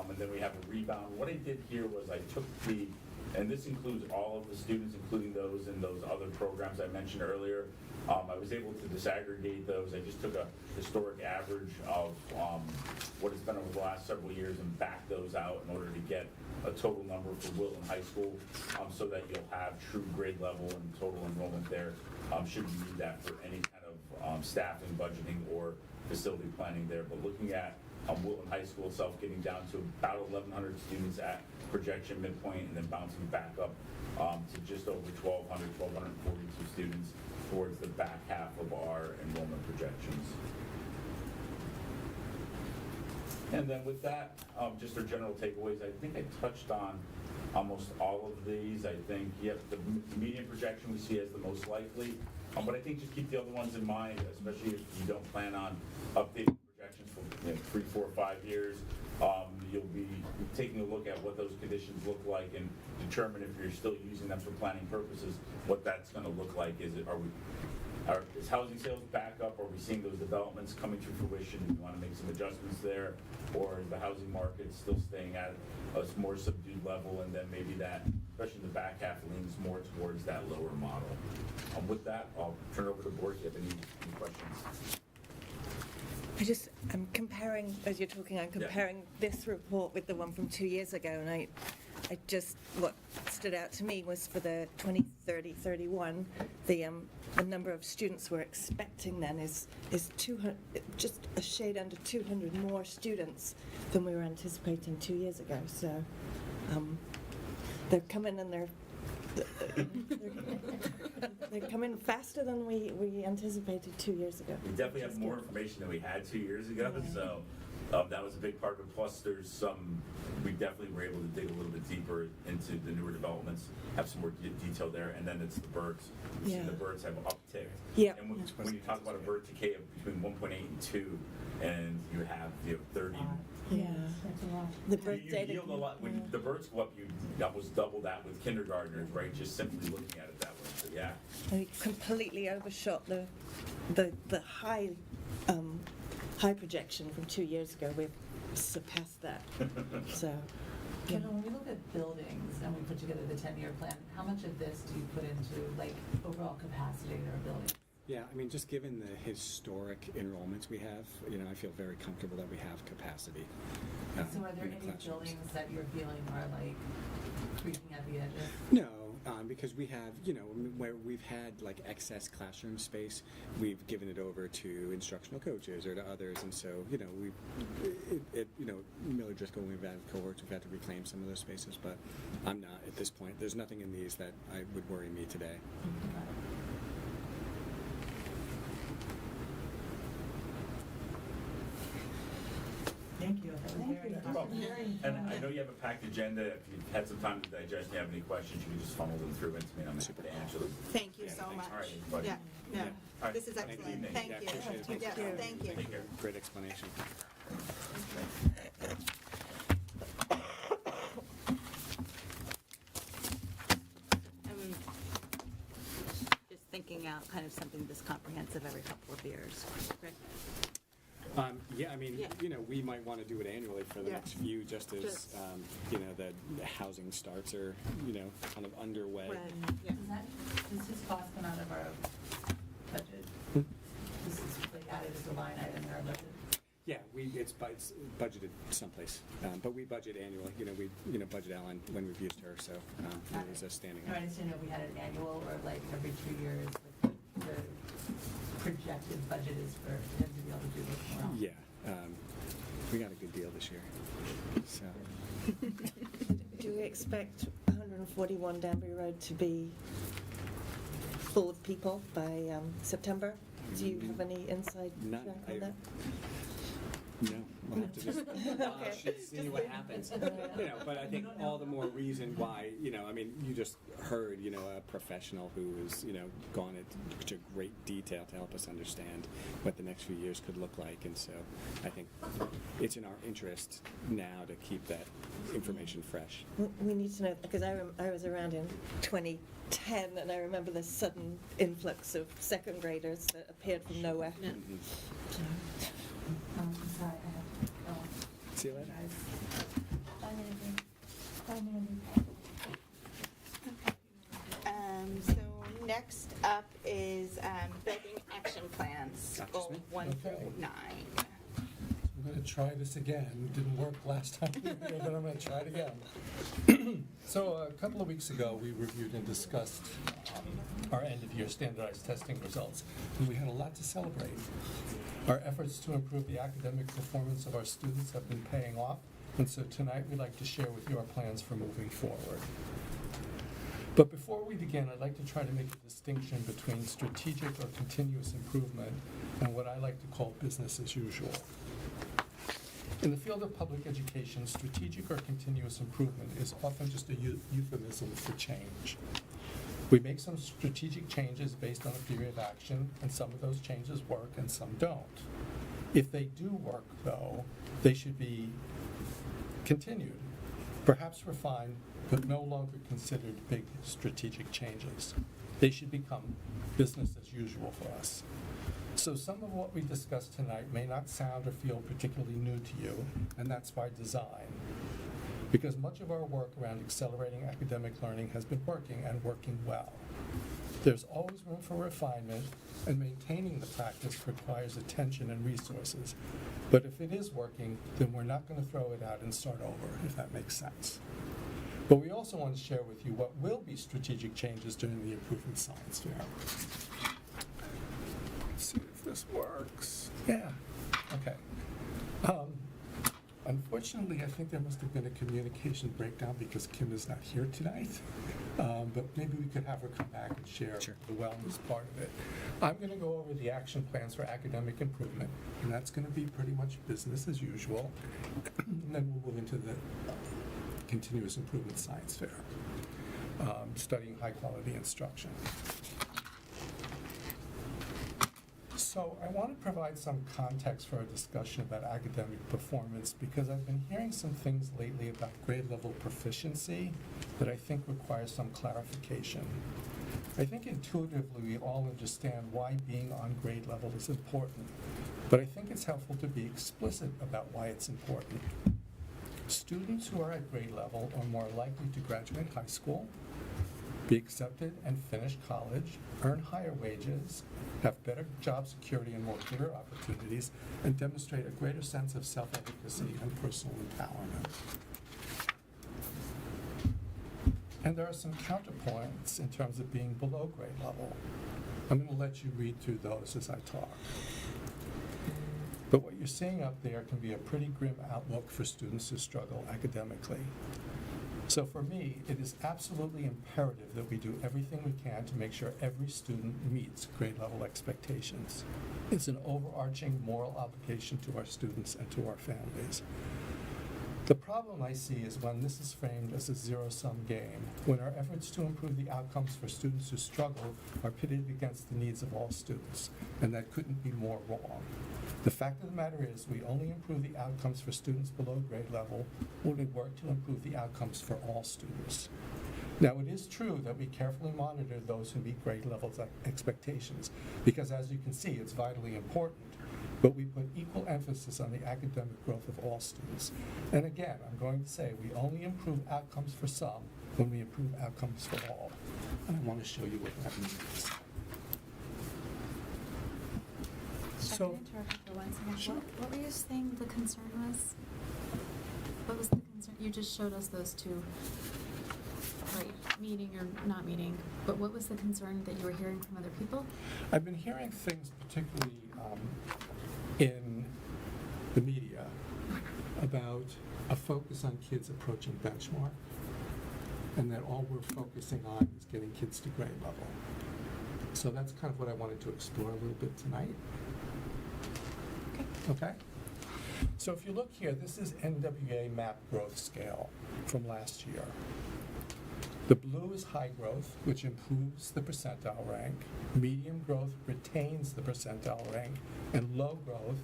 [SPEAKER 6] and then we have a rebound. What I did here was I took and this includes all of the students, including those in those other programs I mentioned earlier. I was able to disaggregate those. I just took a historic average of what it's been over the last several years and backed those out in order to get a total number for Wilton High School, so that you'll have true grade level and total enrollment there, should you need that for any kind of staffing, budgeting, or facility planning there. But looking at Wilton High School itself getting down to about 1,100 students at projection midpoint, and then bouncing back up to just over 1,242 students towards the back half of our enrollment projections. And then with that, just our general takeaways, I think I touched on almost all of these. I think, yep, the median projection we see as the most likely, but I think just keep the other ones in mind, especially if you don't plan on updating projections for 3, 4, 5 years. You'll be taking a look at what those conditions look like and determine if you're still using them for planning purposes, what that's going to look like. Is housing sales back up? Are we seeing those developments coming to fruition? Do you want to make some adjustments there? Or is the housing market still staying at a more subdued level? And then maybe that, especially in the back half, leans more towards that lower model. With that, I'll turn it over to the board if you have any questions.
[SPEAKER 2] I'm comparing, as you're talking, I'm comparing this report with the one from 2 years ago, and what stood out to me was for the 2030-31, the number of students we're expecting then is 200, just a shade under 200 more students than we were anticipating 2 years ago. So they're coming and they're coming faster than we anticipated 2 years ago.
[SPEAKER 6] We definitely have more information than we had 2 years ago, so that was a big part of it. Plus, we definitely were able to dig a little bit deeper into the newer developments, have some more detail there, and then it's the birds. We've seen the birds have upticked.
[SPEAKER 2] Yeah.
[SPEAKER 6] And when you talk about a bird decay of between 1.8 and 2, and you have 30.
[SPEAKER 2] Yeah.
[SPEAKER 5] That's a lot.
[SPEAKER 2] The birth
[SPEAKER 6] You
[SPEAKER 2] data.
[SPEAKER 6] yield a lot. When the birds go up, you almost double that with kindergartners, right? Just simply looking at it that way. So yeah.
[SPEAKER 2] We completely overshot the high projection from 2 years ago. We've surpassed that. So,
[SPEAKER 5] Kendall, when we look at buildings and we put together the 10-year plan, how much of this do you put into like overall capacity in our building?
[SPEAKER 3] Yeah, I mean, just given the historic enrollments we have, I feel very comfortable that we have capacity.
[SPEAKER 5] So are there
[SPEAKER 3] in the
[SPEAKER 5] any
[SPEAKER 3] classrooms.
[SPEAKER 5] buildings that you're feeling are like creaking at the edges?
[SPEAKER 3] No, because we have, where we've had like excess classroom space, we've given it over to instructional coaches or to others, and so, Miller Driscoll, when we've had cohorts, we've had to reclaim some of those spaces, but I'm not at this point. There's nothing in these that would worry me today.
[SPEAKER 5] Thank you. That was very interesting.
[SPEAKER 6] And I know you have a packed agenda. If you've had some time to digest and you have any questions, you can just funnel them through into me and I'm happy to answer them.
[SPEAKER 1] Thank you
[SPEAKER 6] Yeah,
[SPEAKER 1] so
[SPEAKER 6] thanks.
[SPEAKER 1] much.
[SPEAKER 6] All right, everybody.
[SPEAKER 1] Yeah, yeah.
[SPEAKER 6] All right.
[SPEAKER 1] This is
[SPEAKER 6] Have a good
[SPEAKER 1] excellent.
[SPEAKER 6] evening.
[SPEAKER 1] Thank
[SPEAKER 3] Yeah,
[SPEAKER 1] you.
[SPEAKER 3] appreciate it.
[SPEAKER 1] Yes, thank you.
[SPEAKER 6] Take care.
[SPEAKER 3] Great explanation.
[SPEAKER 4] I'm just thinking out kind of something this comprehensive every couple of years. Rick?
[SPEAKER 3] Yeah, I mean,
[SPEAKER 4] Yeah.
[SPEAKER 3] we might want to do it annually for the
[SPEAKER 1] Yeah.
[SPEAKER 3] next few, just as,
[SPEAKER 1] Just-
[SPEAKER 3] the housing starts are, kind of underway.
[SPEAKER 4] Right, yeah.
[SPEAKER 5] Does this cost come out of our budget?
[SPEAKER 3] Hmm?
[SPEAKER 5] This is like added as a line item in our budget?
[SPEAKER 3] Yeah, it's budgeted someplace, but we budget annually. We budget Ellen when we've used her, so it was a standing.
[SPEAKER 5] No, I just didn't know if we had an annual or like every 2 years, like the projected budget is for him to be able to do this more.
[SPEAKER 3] Yeah, we got a good deal this year, so.
[SPEAKER 2] do we expect 141 Danbury Road to be full of people by September? Do you have any inside
[SPEAKER 3] None.
[SPEAKER 2] track on that?
[SPEAKER 3] No, we'll have to just watch and see what happens. But I think all the more reason why, you just heard, a professional who has, gone into great detail to help us understand what the next few years could look like. And so I think it's in our interest now to keep that information fresh.
[SPEAKER 2] We need to know, because I was around in 2010 and I remember the sudden influx of second graders that appeared from nowhere.
[SPEAKER 4] Yeah.
[SPEAKER 3] Mhm.
[SPEAKER 2] So,
[SPEAKER 5] I'm sorry, I have to go.
[SPEAKER 3] See you later.
[SPEAKER 5] Guys.
[SPEAKER 1] So next up is building action plans,
[SPEAKER 3] That's
[SPEAKER 1] goal
[SPEAKER 3] me.
[SPEAKER 1] 1 through
[SPEAKER 7] Okay.
[SPEAKER 1] 9.
[SPEAKER 7] I'm going to try this again. It didn't work last time, but I'm going to try it again. So a couple of weeks ago, we reviewed and discussed our end-of-year standardized testing results, and we had a lot to celebrate. Our efforts to improve the academic performance of our students have been paying off, and so tonight we'd like to share with you our plans for moving forward. But before we begin, I'd like to try to make a distinction between strategic or continuous improvement and what I like to call business as usual. In the field of public education, strategic or continuous improvement is often just a euphemism for change. We make some strategic changes based on a theory of action, and some of those changes work and some don't. If they do work, though, they should be continued, perhaps refined, but no longer considered big strategic changes. They should become business as usual for us. So some of what we discussed tonight may not sound or feel particularly new to you, and that's by design. Because much of our work around accelerating academic learning has been working and working well. There's always room for refinement, and maintaining the practice requires attention and resources. But if it is working, then we're not going to throw it out and start over, if that makes sense. But we also want to share with you what will be strategic changes during the Improvement Science Fair. Let's see if this works. Yeah, okay. Unfortunately, I think there must have been a communication breakdown because Kim is not here tonight. But maybe we could have her come back and share
[SPEAKER 3] Sure.
[SPEAKER 7] the wellness part of it. I'm going to go over the action plans for academic improvement, and that's going to be pretty much business as usual. And then we'll move into the continuous improvement science fair, studying high quality instruction. So I want to provide some context for our discussion about academic performance because I've been hearing some things lately about grade level proficiency that I think require some clarification. I think intuitively we all understand why being on grade level is important, but I think it's helpful to be explicit about why it's important. Students who are at grade level are more likely to graduate high school, be accepted and finish college, earn higher wages, have better job security and more career opportunities, and demonstrate a greater sense of self-efficacy and personal empowerment. And there are some counterpoints in terms of being below grade level. I'm going to let you read through those as I talk. But what you're seeing up there can be a pretty grim outlook for students who struggle academically. So for me, it is absolutely imperative that we do everything we can to make sure every student meets grade level expectations. It's an overarching moral obligation to our students and to our families. The problem I see is when this is framed as a zero-sum game, when our efforts to improve the outcomes for students who struggle are pitted against the needs of all students, and that couldn't be more wrong. The fact of the matter is, we only improve the outcomes for students below grade level when we work to improve the outcomes for all students. Now, it is true that we carefully monitor those who meet grade level expectations, because as you can see, it's vitally important. But we put equal emphasis on the academic growth of all students. And again, I'm going to say we only improve outcomes for some when we improve outcomes for all. And I want to show you what that means.
[SPEAKER 8] Can I interrupt you for 1 second?
[SPEAKER 7] Sure.
[SPEAKER 8] What were you saying the concern was? What was the concern? You just showed us those two, right, meeting or not meeting, but what was the concern that you were hearing from other people?
[SPEAKER 7] I've been hearing things, particularly in the media, about a focus on kids approaching benchmark, and that all we're focusing on is getting kids to grade level. So that's kind of what I wanted to explore a little bit tonight. Okay? So if you look here, this is NWA MAP growth scale from last year. The blue is high growth, which improves the percentile rank. Medium growth retains the percentile rank. And low growth,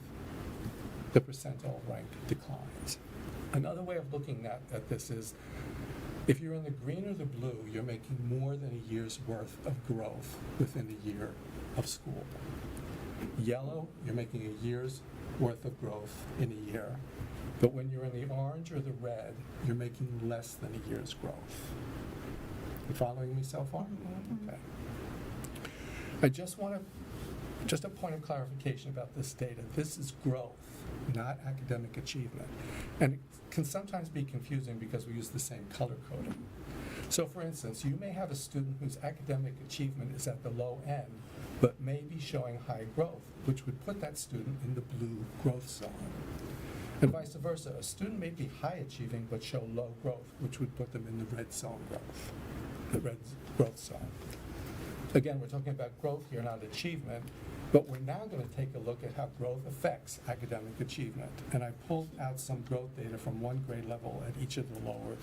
[SPEAKER 7] the percentile rank declines. Another way of looking at this is, if you're in the green or the blue, you're making more than a year's worth of growth within a year of school. Yellow, you're making a year's worth of growth in a year. But when you're in the orange or the red, you're making less than a year's growth. You following me so far? Okay. I just a point of clarification about this data. This is growth, not academic achievement. And it can sometimes be confusing because we use the same color coding. So for instance, you may have a student whose academic achievement is at the low end, but may be showing high growth, which would put that student in the blue growth zone. And vice versa, a student may be high achieving but show low growth, which would put them in the red zone growth, the red growth zone. Again, we're talking about growth here, not achievement, but we're now going to take a look at how growth affects academic achievement. And I pulled out some growth data from one grade level at each of the lower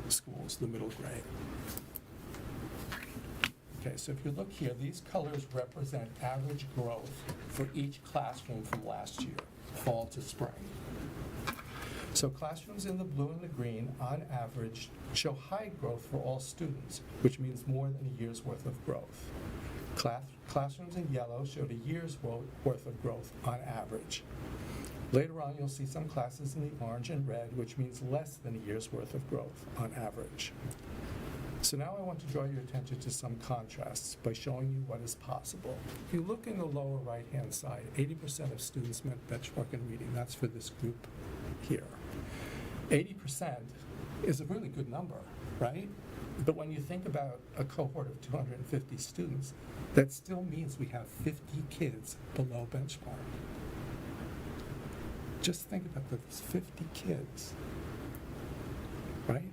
[SPEAKER 7] schools, the middle grade. Okay, so if you look here, these colors represent average growth for each classroom from last year, fall to spring. So classrooms in the blue and the green, on average, show high growth for all students, which means more than a year's worth of growth. Classrooms in yellow showed a year's worth of growth on average. Later on, you'll see some classes in the orange and red, which means less than a year's worth of growth on average. So now I want to draw your attention to some contrasts by showing you what is possible. If you look in the lower right-hand side, 80% of students met benchmark in reading. That's for this group here. 80% is a really good number, right? But when you think about a cohort of 250 students, that still means we have 50 kids below benchmark. Just think about those 50 kids, right?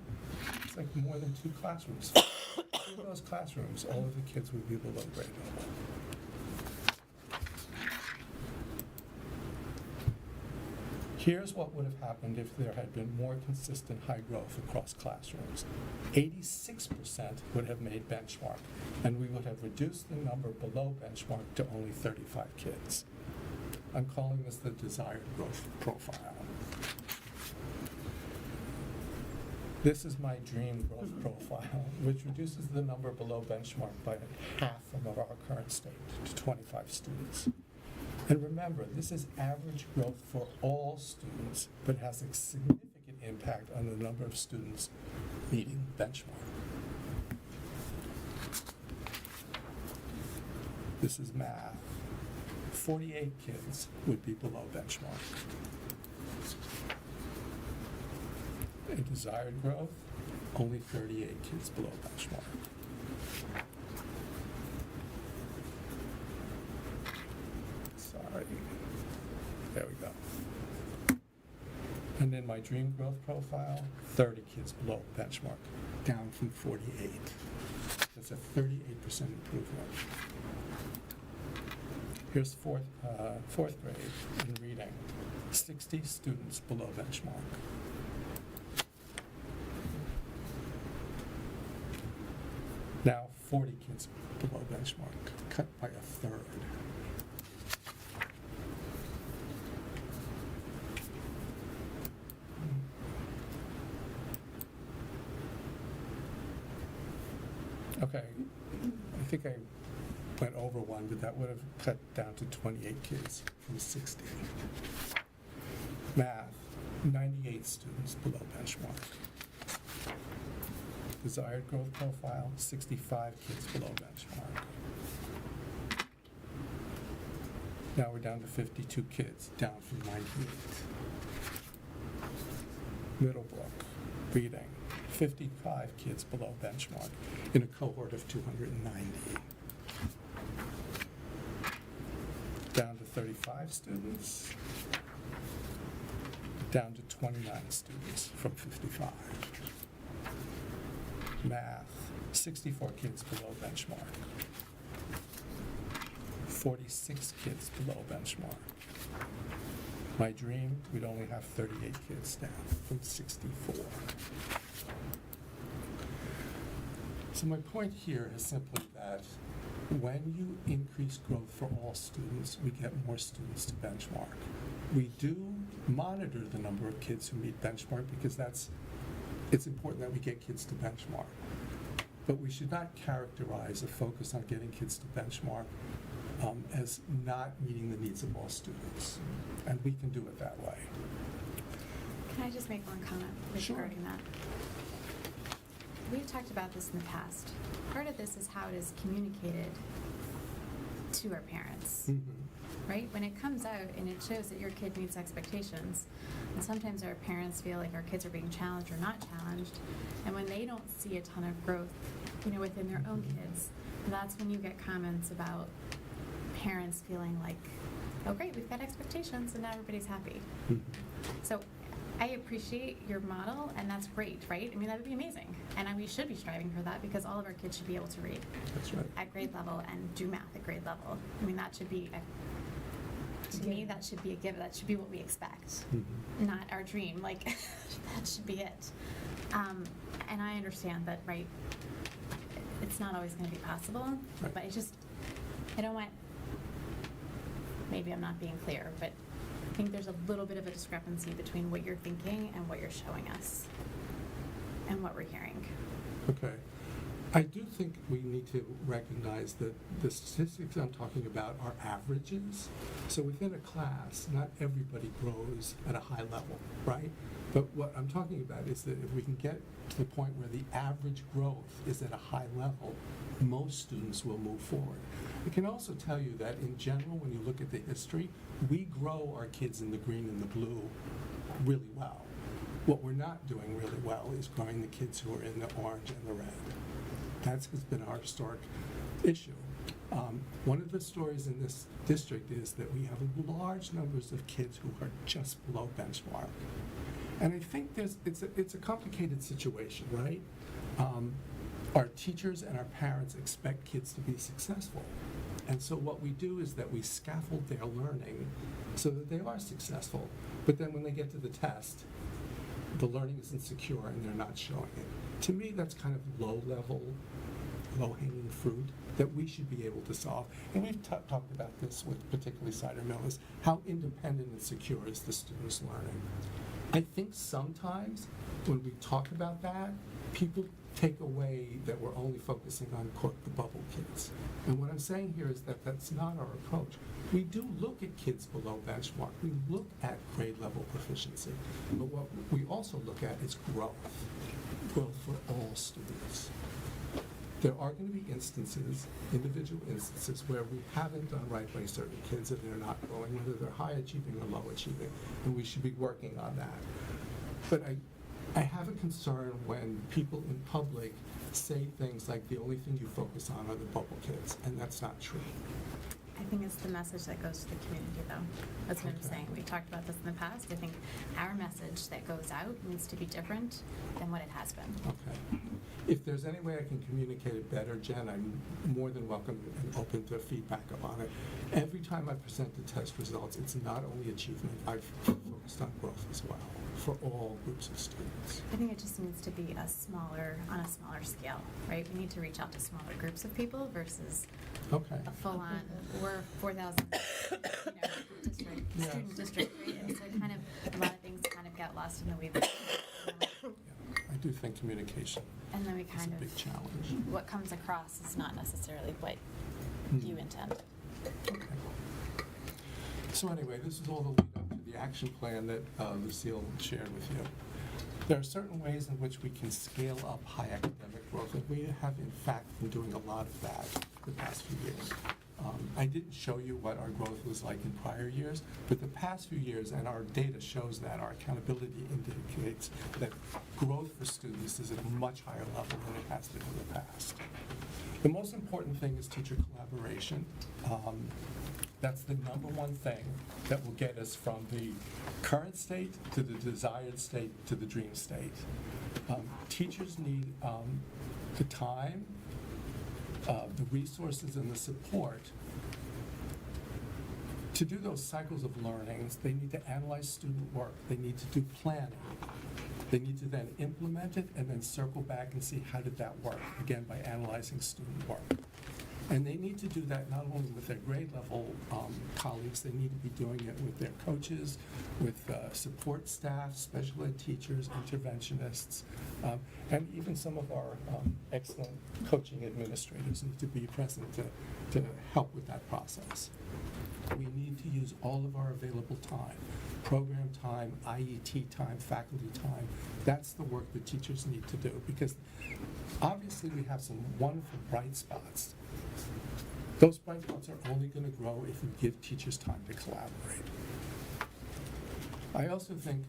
[SPEAKER 7] It's like more than 2 classrooms. In those classrooms, all of the kids would be below grade level. Here's what would have happened if there had been more consistent high growth across classrooms. 86% would have made benchmark, and we would have reduced the number below benchmark to only 35 kids. I'm calling this the desired growth profile. This is my dream growth profile, which reduces the number below benchmark by half from our current state to 25 students. And remember, this is average growth for all students, but has a significant impact on the number of students meeting benchmark. This is math. 48 kids would be below benchmark. A desired growth, only 38 kids below benchmark. Sorry. There we go. And then my dream growth profile, 30 kids below benchmark, down from 48. That's a 38% improvement. Here's fourth grade in reading, 60 students below benchmark. Now 40 kids below benchmark, cut by a third. Okay, I think I went over one, but that would have cut down to 28 kids from 60. Math, 98 students below benchmark. Desired growth profile, 65 kids below benchmark. Now we're down to 52 kids, down from 98. Middlebrook, reading, 55 kids below benchmark in a cohort of 290. Down to 35 students, down to 29 students from 55. Math, 64 kids below benchmark. 46 kids below benchmark. My dream, we'd only have 38 kids down from 64. So my point here is simply that when you increase growth for all students, we get more students to benchmark. We do monitor the number of kids who meet benchmark because it's important that we get kids to benchmark. But we should not characterize a focus on getting kids to benchmark as not meeting the needs of all students. And we can do it that way.
[SPEAKER 9] Can I just make one comment regarding that? We've talked about this in the past. Part of this is how it is communicated to our parents, right? When it comes out and it shows that your kid meets expectations, and sometimes our parents feel like our kids are being challenged or not challenged, and when they don't see a ton of growth, within their own kids, that's when you get comments about parents feeling like, oh great, we've got expectations and now everybody's happy. So I appreciate your model, and that's great, right? I mean, that would be amazing. And we should be striving for that because all of our kids should be able to read
[SPEAKER 7] That's right.
[SPEAKER 9] at grade level and do math at grade level. I mean, that should be, to me, that should be a given. That should be what we expect, not our dream. Like, that should be it. And I understand that, right, it's not always going to be possible,
[SPEAKER 7] Right.
[SPEAKER 9] but I don't want, maybe I'm not being clear, but I think there's a little bit of a discrepancy between what you're thinking and what you're showing us and what we're hearing.
[SPEAKER 7] Okay. I do think we need to recognize that the statistics I'm talking about are averages. So within a class, not everybody grows at a high level, right? But what I'm talking about is that if we can get to the point where the average growth is at a high level, most students will move forward. I can also tell you that in general, when you look at the history, we grow our kids in the green and the blue really well. What we're not doing really well is growing the kids who are in the orange and the red. That has been our historic issue. One of the stories in this district is that we have large numbers of kids who are just below benchmark. And I think it's a complicated situation, right? Our teachers and our parents expect kids to be successful. And so what we do is that we scaffold their learning so that they are successful. But then when they get to the test, the learning isn't secure and they're not showing it. To me, that's kind of low-level, low-hanging fruit that we should be able to solve. And we've talked about this with particularly Cider Mill, is how independent and secure is the student's learning. I think sometimes when we talk about that, people take away that we're only focusing on, quote, the bubble kids. And what I'm saying here is that that's not our approach. We do look at kids below benchmark. We look at grade level proficiency. But what we also look at is growth for all students. There are going to be instances, individual instances, where we haven't done right by certain kids and they're not growing, whether they're high achieving or low achieving, and we should be working on that. But I have a concern when people in public say things like the only thing you focus on are the bubble kids, and that's not true.
[SPEAKER 9] I think it's the message that goes to the community, though. That's what I'm saying. We talked about this in the past. I think our message that goes out needs to be different than what it has been.
[SPEAKER 7] Okay. If there's any way I can communicate it better, Jen, I'm more than welcome and open to feedback on it. Every time I present the test results, it's not only achievement, I've focused on growth as well for all groups of students.
[SPEAKER 9] I think it just needs to be on a smaller scale, right? We need to reach out to smaller groups of people versus
[SPEAKER 7] Okay.
[SPEAKER 9] a full-on, we're 4,000 student district, right? And so kind of, a lot of things kind of get lost in the weeds.
[SPEAKER 7] I do think communication
[SPEAKER 9] And then we
[SPEAKER 7] is a
[SPEAKER 9] kind
[SPEAKER 7] big
[SPEAKER 9] of,
[SPEAKER 7] challenge.
[SPEAKER 9] what comes across is not necessarily what you intend.
[SPEAKER 7] Okay. So anyway, this is all the lead up to the action plan that Lucille shared with you. There are certain ways in which we can scale up high academic growth, and we have in fact been doing a lot of that the past few years. I didn't show you what our growth was like in prior years, but the past few years, and our data shows that, our accountability indicates that growth for students is at a much higher level than it has been in the past. The most important thing is teacher collaboration. That's the number one thing that will get us from the current state to the desired state to the dream state. Teachers need the time, the resources, and the support to do those cycles of learnings. They need to analyze student work. They need to do planning. They need to then implement it and then circle back and see how did that work, again, by analyzing student work. And they need to do that not only with their grade level colleagues, they need to be doing it with their coaches, with support staff, special ed teachers, interventionists, and even some of our excellent coaching administrators need to be present to help with that process. We need to use all of our available time, program time, IET time, faculty time. That's the work that teachers need to do, because obviously we have some wonderful bright spots. Those bright spots are only going to grow if we give teachers time to collaborate. I also think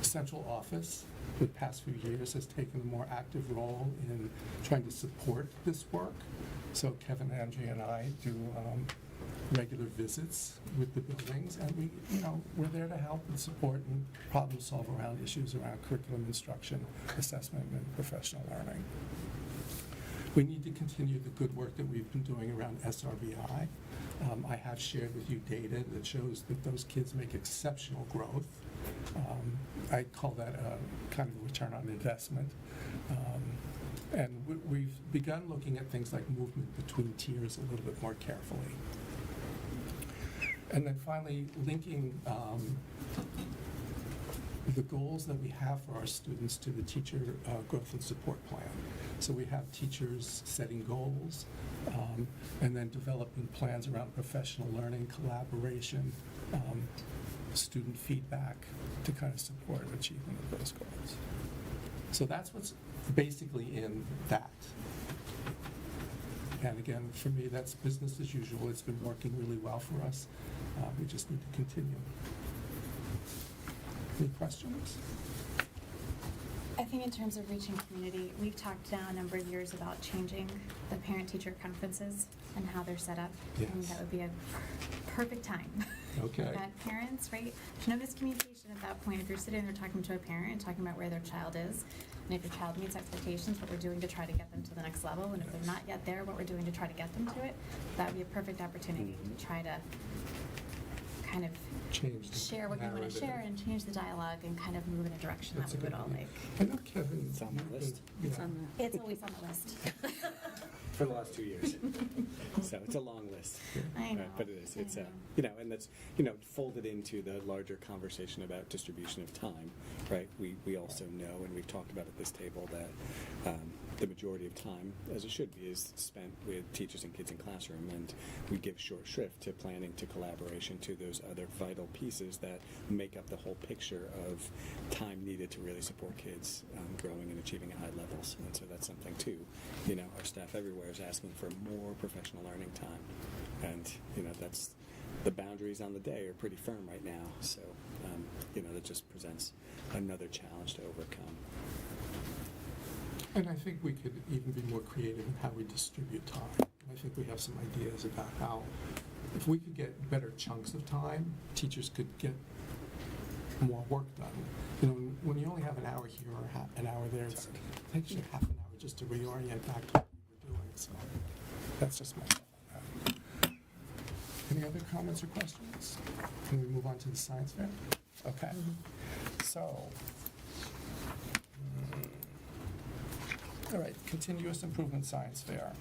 [SPEAKER 7] central office, the past few years, has taken a more active role in trying to support this work. So Kevin, Andrea, and I do regular visits with the buildings, and we're there to help and support and problem solve around issues around curriculum instruction, assessment, and professional learning. We need to continue the good work that we've been doing around SRBI. I have shared with you data that shows that those kids make exceptional growth. I call that a kind of a return on investment. And we've begun looking at things like movement between tiers a little bit more carefully. And then finally, linking the goals that we have for our students to the teacher growth and support plan. So we have teachers setting goals and then developing plans around professional learning, collaboration, student feedback to kind of support achievement of those goals. So that's what's basically in that. And again, for me, that's business as usual. It's been working really well for us. We just need to continue. Any questions?
[SPEAKER 9] I think in terms of reaching community, we've talked now a number of years about changing the parent-teacher conferences and how they're set up.
[SPEAKER 7] Yes.
[SPEAKER 9] I think that would be a perfect time.
[SPEAKER 7] Okay.
[SPEAKER 9] That parents, right, there's no miscommunication at that point. If you're sitting there talking to a parent and talking about where their child is, and if your child meets expectations, what we're doing to try to get them to the next level, and if they're not yet there, what we're doing to try to get them to it, that would be a perfect opportunity to try to kind of share what you want to share and change the dialogue and kind of move in a direction that we would all like.
[SPEAKER 7] I know Kevin.
[SPEAKER 3] It's on the list.
[SPEAKER 9] It's always on the list.
[SPEAKER 3] For the last 2 years. So it's a long list.
[SPEAKER 9] I know.
[SPEAKER 3] But it is. It's
[SPEAKER 9] I know.
[SPEAKER 3] And that's folded into the larger conversation about distribution of time, right? We also know, and we've talked about at this table, that the majority of time, as it should be, is spent with teachers and kids in classroom, and we give short shrift to planning, to collaboration, to those other vital pieces that make up the whole picture of time needed to really support kids growing and achieving at high levels. And so that's something too. Our staff everywhere is asking for more professional learning time, and that's the boundaries on the day are pretty firm right now. So that just presents another challenge to overcome.
[SPEAKER 7] And I think we could even be more creative in how we distribute time. I think we have some ideas about how, if we could get better chunks of time, teachers could get more work done. When you only have an hour here or an hour there, it takes you half an hour just to reorient back to what you're doing. So that's just my thought on that. Any other comments or questions? Can we move on to the science fair? Okay. So, all right, continuous improvement science fair.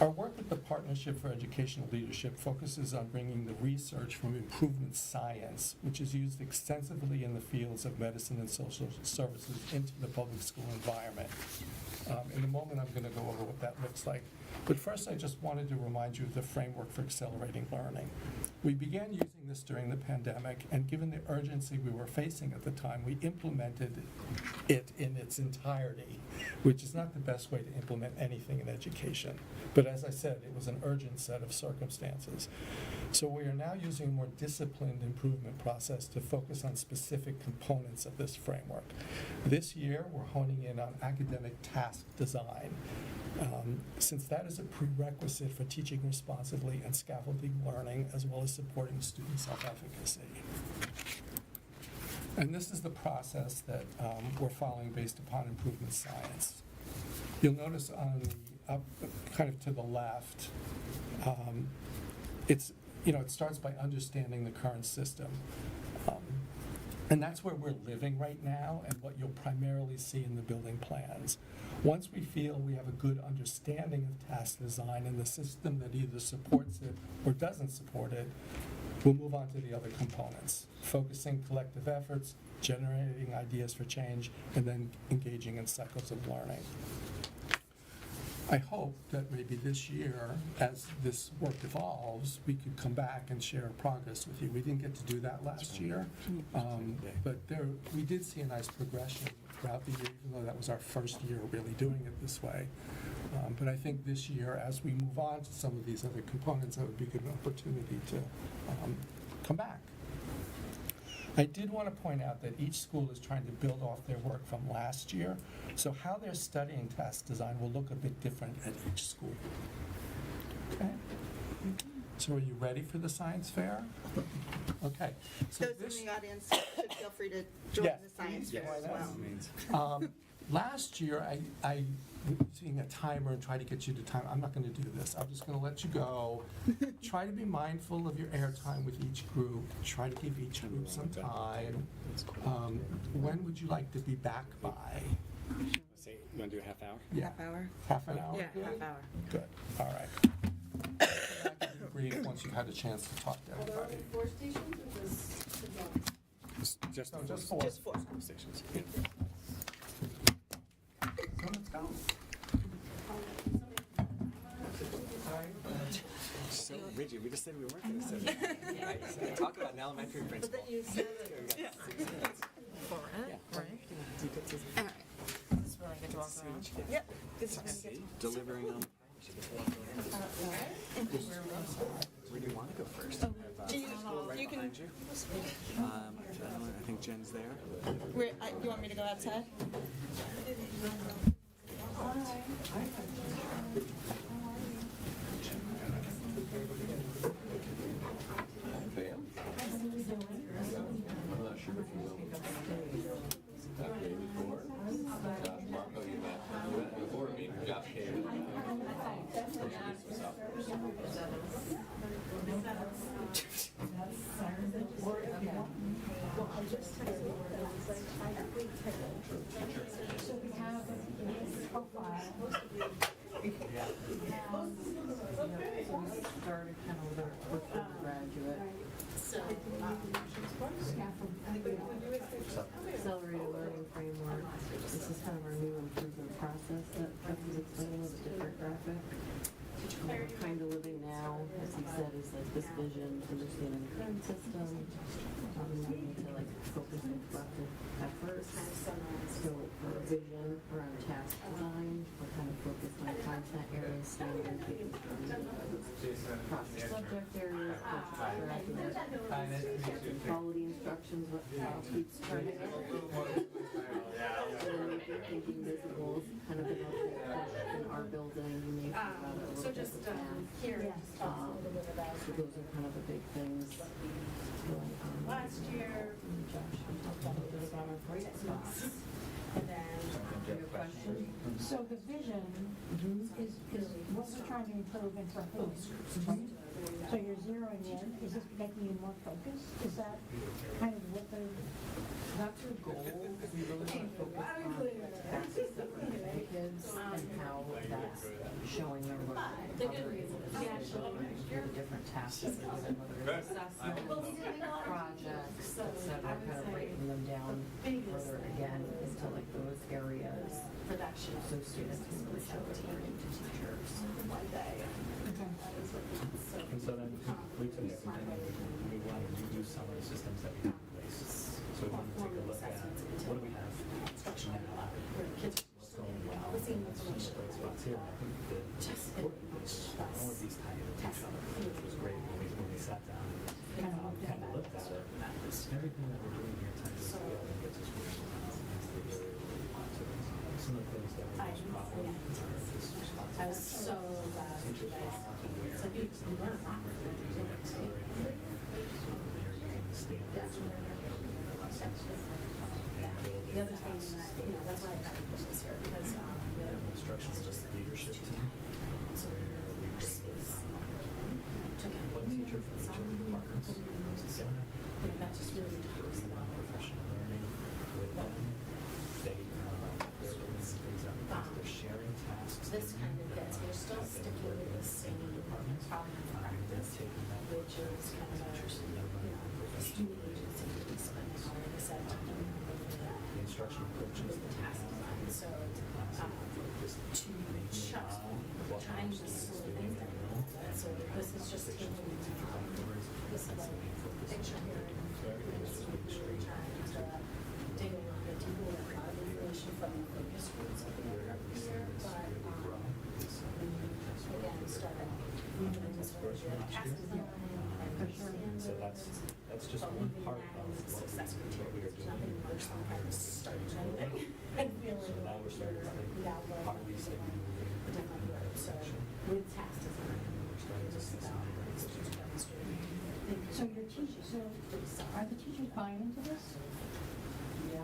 [SPEAKER 7] Our work with the Partnership for Educational Leadership focuses on bringing the research from improvement science, which is used extensively in the fields of medicine and social services, into the public school environment. In a moment, I'm going to go over what that looks like. But first, I just wanted to remind you of the framework for accelerating learning. We began using this during the pandemic, and given the urgency we were facing at the time, we implemented it in its entirety, which is not the best way to implement anything in education. But as I said, it was an urgent set of circumstances. So we are now using a more disciplined improvement process to focus on specific components of this framework. This year, we're honing in on academic task design, since that is a prerequisite for teaching responsibly and scaffolding learning, as well as supporting student self-efficacy. And this is the process that we're following based upon improvement science. You'll notice on the up, kind of to the left, it starts by understanding the current system. And that's where we're living right now and what you'll primarily see in the building plans. Once we feel we have a good understanding of task design and the system that either supports it or doesn't support it, we'll move on to the other components, focusing collective efforts, generating ideas for change, and then engaging in cycles of learning. I hope that maybe this year, as this work evolves, we could come back and share progress with you. We didn't get to do that last year, but we did see a nice progression throughout the year, even though that was our first year really doing it this way. But I think this year, as we move on to some of these other components, that would be a good opportunity to come back. I did want to point out that each school is trying to build off their work from last year, so how their studying task design will look a bit different at each school. Okay? So are you ready for the science fair? Okay. So
[SPEAKER 1] Those in the audience should feel free to join
[SPEAKER 7] Yes,
[SPEAKER 1] the science
[SPEAKER 7] please
[SPEAKER 1] fair as
[SPEAKER 7] join
[SPEAKER 1] well.
[SPEAKER 7] Last year, I seeing a timer and try to get you to time. I'm not going to do this. I'm just going to let you go. Try to be mindful of your airtime with each group. Try to give each group some time. When would you like to be back by?
[SPEAKER 3] Let's say, you want to do a half hour?
[SPEAKER 7] Yeah.
[SPEAKER 2] Half hour?
[SPEAKER 7] Half an hour?
[SPEAKER 4] Yeah, half hour.
[SPEAKER 7] Good. All right. Come back and debrief once you've had a chance to talk to everybody.
[SPEAKER 10] Four stations or just one?
[SPEAKER 3] Just
[SPEAKER 7] No,
[SPEAKER 3] the
[SPEAKER 7] just
[SPEAKER 3] four
[SPEAKER 7] four.
[SPEAKER 1] Just four.
[SPEAKER 3] stations.
[SPEAKER 7] So let's go.
[SPEAKER 3] So rigid, we just said we weren't going to say that. Right? So talk about an elementary principal.
[SPEAKER 1] But then you said
[SPEAKER 3] Yeah.
[SPEAKER 2] For it, right?
[SPEAKER 1] all right.
[SPEAKER 2] This is where I get to walk around.
[SPEAKER 1] Yep. This is when you get
[SPEAKER 3] See, delivering on. Where do you want to go first?
[SPEAKER 1] Do you,
[SPEAKER 3] Right
[SPEAKER 1] you can,
[SPEAKER 3] behind you. I think Jen's there.
[SPEAKER 1] you want me to go outside?
[SPEAKER 11] Marco, you met before me. Josh came and introduced himself.
[SPEAKER 10] So we have a profile.
[SPEAKER 5] Started kind of with our graduate. Accelerated learning framework. This is kind of our new improvement process that Jeff was explaining with a different graphic. Kind of living now, as he said, is like this vision, understanding the current system. We need to like focus on collective efforts. So for a vision around task design, we're kind of focused on content areas, standard, process subject areas, quality instructions, what keeps turning it. And then making thinking visible, kind of in our building, you may think about it a little bit.
[SPEAKER 10] Here,
[SPEAKER 5] So those are kind of the big things going on.
[SPEAKER 10] last year,
[SPEAKER 5] Josh, we talked a little bit about our bright spots.
[SPEAKER 10] and then,
[SPEAKER 5] Your question?
[SPEAKER 10] so the vision is what we're trying to improve in for whom, right? So you're zeroing in, is this making you more focused? Is that kind of what the,
[SPEAKER 5] That's our goal. We really want to focus on tasks that we're giving kids and how that's showing them what other the different tasks that we're given, whether it's assessments, projects, et cetera, kind of breaking them down further again into like those areas so students can really show their learning to teachers.
[SPEAKER 12] And so then we took it and we wanted to redo some of the systems that we have in place. So we wanted to take a look at what do we have now, what's going well, and that's some of the bright spots here. And I think the important is all of these tie into each other, which was great when we sat down and kind of looked at it. Everything that we're doing here ties together and gets us where we want. Some of the things that are most problem are this response.
[SPEAKER 10] I was so glad you guys, it's like you learn. The other thing that, that's why I got this here, because,
[SPEAKER 12] Instruction is just leadership team. So one teacher from each of the departments goes together.
[SPEAKER 10] that just really talks about
[SPEAKER 12] Professional learning with them. They're doing things that they're sharing tasks.
[SPEAKER 10] this kind of gets, you're still sticking with the same problem practice, which is kind of a, student agency piece, but how like I said,
[SPEAKER 12] The instruction approaches
[SPEAKER 10] with the task design, so, to shut
[SPEAKER 12] this first from last year. And so that's just one part of what we are doing. So now we're starting to think, how do we say we move in section? We're starting to see some
[SPEAKER 10] So your teachers, so are the teachers buying into this?
[SPEAKER 5] Yeah,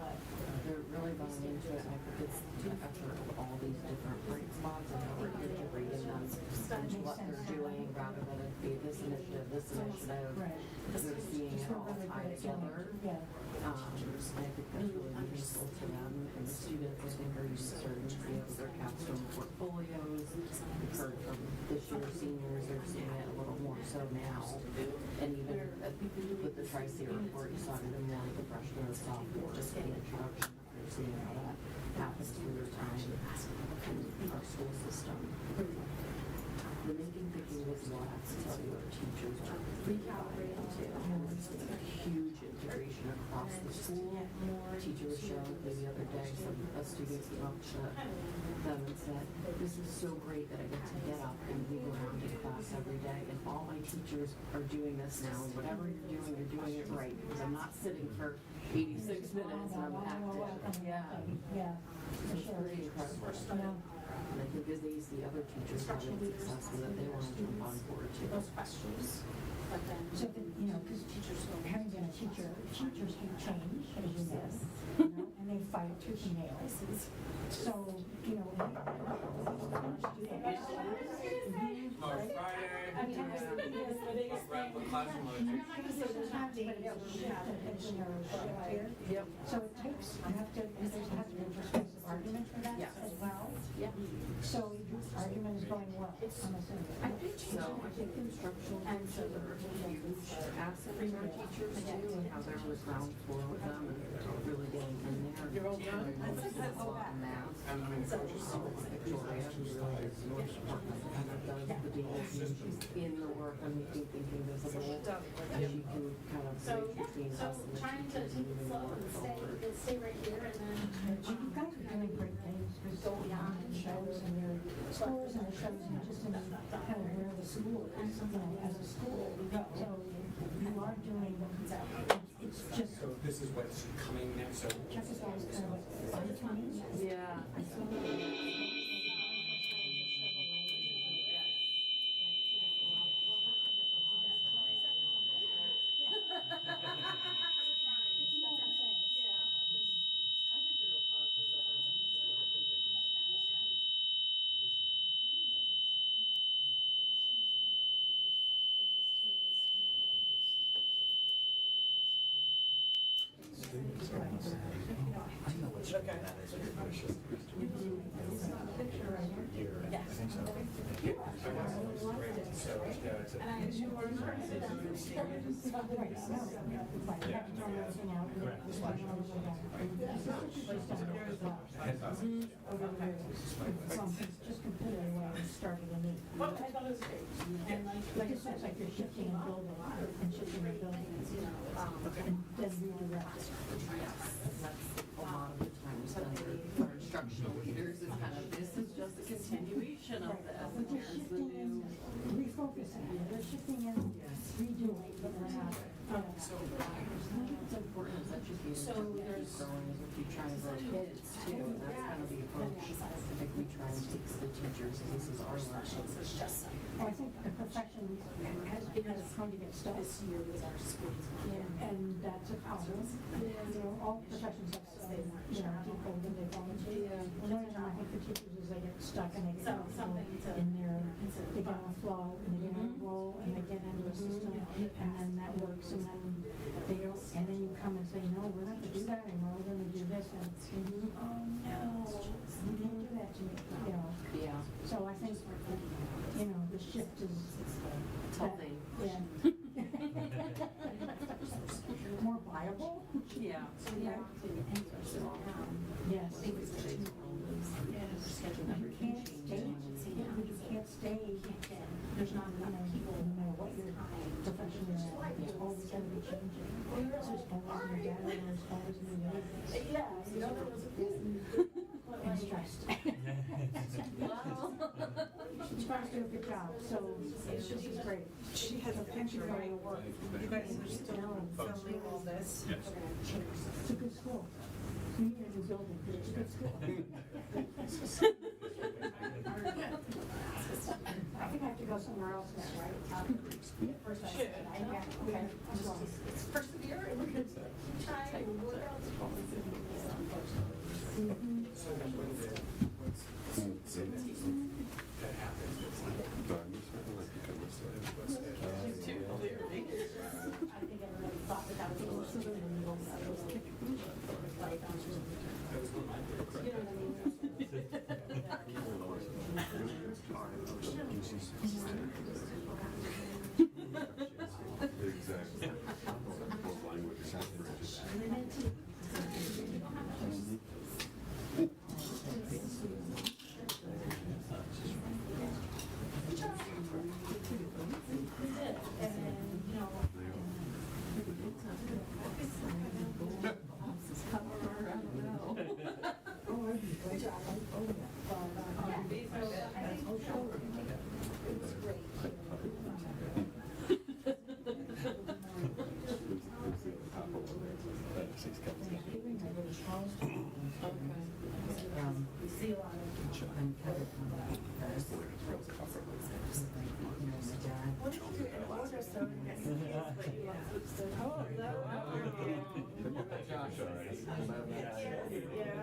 [SPEAKER 5] they're really buying into it, and I think it's the effort of all these different bright spots and how we're integrating them into what they're doing, rather than it be this initiative.
[SPEAKER 10] Right.
[SPEAKER 5] They're seeing it all tie together.
[SPEAKER 10] Yeah.
[SPEAKER 5] And I think that's really meaningful to them, and the students, I think, are starting to see it with their capstone portfolios. We've heard from this year's seniors, they're seeing it a little more so now. And even with the Tri-C report, you saw it even more with the freshmen and sophomores, the introduction, they're seeing how that happens through their time in our school system. The making thinking visual, I have to tell you, our teachers are recalibrating too. It's a huge integration across the school. A teacher was showing me the other day, a student came up to them and said, "This is so great that I get to get up and move around in class every day, and all my teachers are doing this now, and whatever you're doing it right, because I'm not sitting for 86 minutes and I'm active."
[SPEAKER 10] Yeah.
[SPEAKER 5] It's pretty incredible. And I think as they see other teachers having success with it, they want to jump on board too.
[SPEAKER 10] Those questions. So, you know, because having been a teacher, teachers hate change, as you know, and they fight tooth and nail. So, you know,
[SPEAKER 5] Yep.
[SPEAKER 10] So it takes, there has to be a persuasive argument for that as well.
[SPEAKER 5] Yeah.
[SPEAKER 10] So your argument is going well, I'm assuming.
[SPEAKER 5] I think so. I think instructional teachers are a huge asset for our teachers too, and how they're on the ground floor with them and really getting in there. You're all done? That's all that. Math. Victoria, who really is North Department, kind of does the deals, and she's in the work on making thinking visible. And she can kind of bridge between us and the teachers and moving the work forward.
[SPEAKER 10] You guys are doing great things, because go beyond the shows and your schools and the shows and just in kind of where the school is, you know, as a school. So you are doing, it's just,
[SPEAKER 3] So this is what's coming next, so.
[SPEAKER 10] check this out, it's kind of like fine-tuning.
[SPEAKER 5] Yeah.
[SPEAKER 10] Just completely away and starting anew. Like it looks like you're shifting and building and shifting and building, and then redirect.
[SPEAKER 5] A lot of the times our instructional leaders is kind of, this is just a continuation of this, and
[SPEAKER 10] But they're
[SPEAKER 5] here's the
[SPEAKER 10] shifting
[SPEAKER 5] new.
[SPEAKER 10] and refocusing, they're shifting and redoing, but we're not.
[SPEAKER 5] I think it's important as educators to keep growing as we keep trying to grow kids too, and that's kind of the approach. I think we try and teach the teachers, and this is our lesson.
[SPEAKER 10] I think the profession has come to get stuck. And that's a problem. You know, all professions have, people when they volunteer. One of them I think for teachers is they get stuck and they get on they get on a flow and they get on a roll and they get into a system and then that works and then they don't, and then you come and say, no, we're not gonna do that anymore, we're gonna do this, and it's, oh no, you didn't do that to me,
[SPEAKER 5] Yeah.
[SPEAKER 10] So I think, the shift is.
[SPEAKER 5] Healthy.
[SPEAKER 10] Yeah. More viable?
[SPEAKER 5] Yeah.
[SPEAKER 10] Yeah. Yes. You can't stay, there's not enough people, no matter what your profession is, it's always going to be changing. There's always new data, there's always new ways. And stressed. tries to do a good job, so she's great.
[SPEAKER 2] She has a picture of my work. You guys are still filming all this.
[SPEAKER 6] Yes.
[SPEAKER 10] It's a good school. We need a new building, but it's a good school. I think I have to go somewhere else now, right? First I said, persevere and we're going to try and work out the problems. I think everybody thought that was a little silly when you go out those kids. You know what I mean?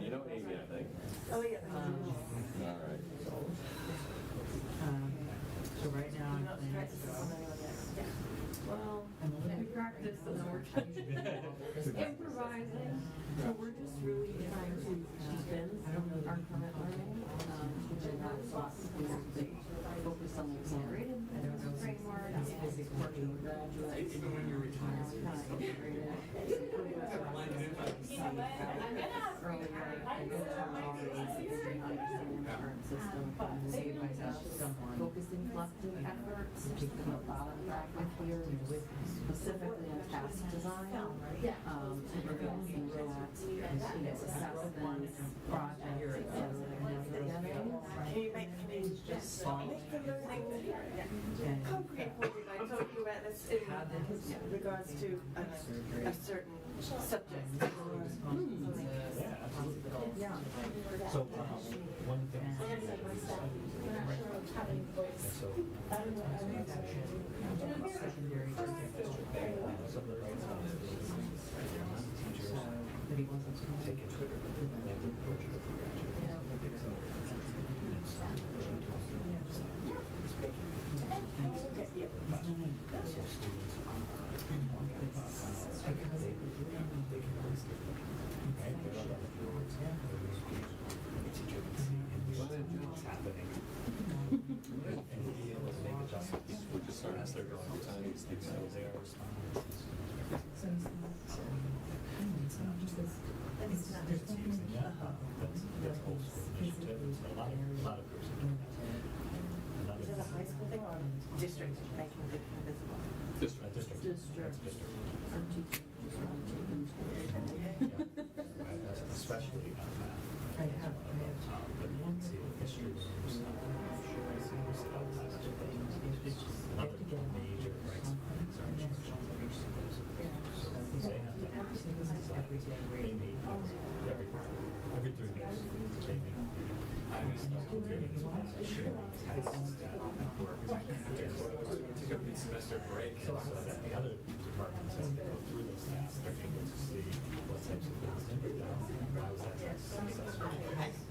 [SPEAKER 11] You know Amy, I think.
[SPEAKER 2] Oh, yeah.
[SPEAKER 11] All right.
[SPEAKER 5] So right now, I'm playing.
[SPEAKER 10] Well, we practice and then we're improvising. So we're just really trying to deepen our current learning.
[SPEAKER 5] Focus on the accelerated
[SPEAKER 10] framework.
[SPEAKER 5] basic working graduates.
[SPEAKER 11] When you're retired.
[SPEAKER 5] Focusing collective efforts, taking a bottom practice here with specifically on task design. Reviewing that, assessments, projects, etc.
[SPEAKER 2] Can you make me just make the learning concrete for me by talking about this in regards to a certain subject?
[SPEAKER 5] Yeah.
[SPEAKER 12] So, one thing. So,
[SPEAKER 5] Secondary
[SPEAKER 12] some of the rights teachers
[SPEAKER 5] that he wasn't
[SPEAKER 12] take it to the approach of what's happening. And be able to make adjustments. As they're going through time, so they are responding. That's old school initiative. A lot of groups are doing that.
[SPEAKER 2] Is it a high school thing or district making it visible?
[SPEAKER 12] District. Especially on that.
[SPEAKER 5] I have
[SPEAKER 12] But you can see the history of another major rights so they have to they meet every 3 weeks. They meet. Take a mid-semester break so that the other departments as they go through those tasks, they're able to see what types of things they did down, why was that successful,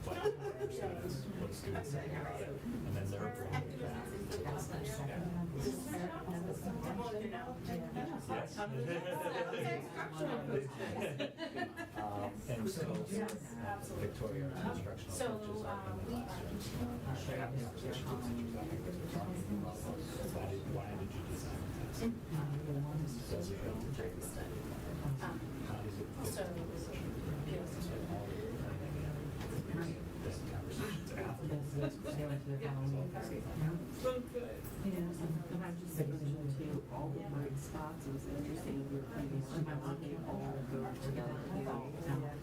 [SPEAKER 12] what understands, what students say about it, and then they're bringing it back. And so, Victoria, our instructional coaches are having conversations with teachers out here, they're talking about why did you design the test? Does it help the trade? How does it fit the position? And all the this conversations after.
[SPEAKER 5] And I'm just thinking to all the bright spots. It was interesting. We were previously looking all the together.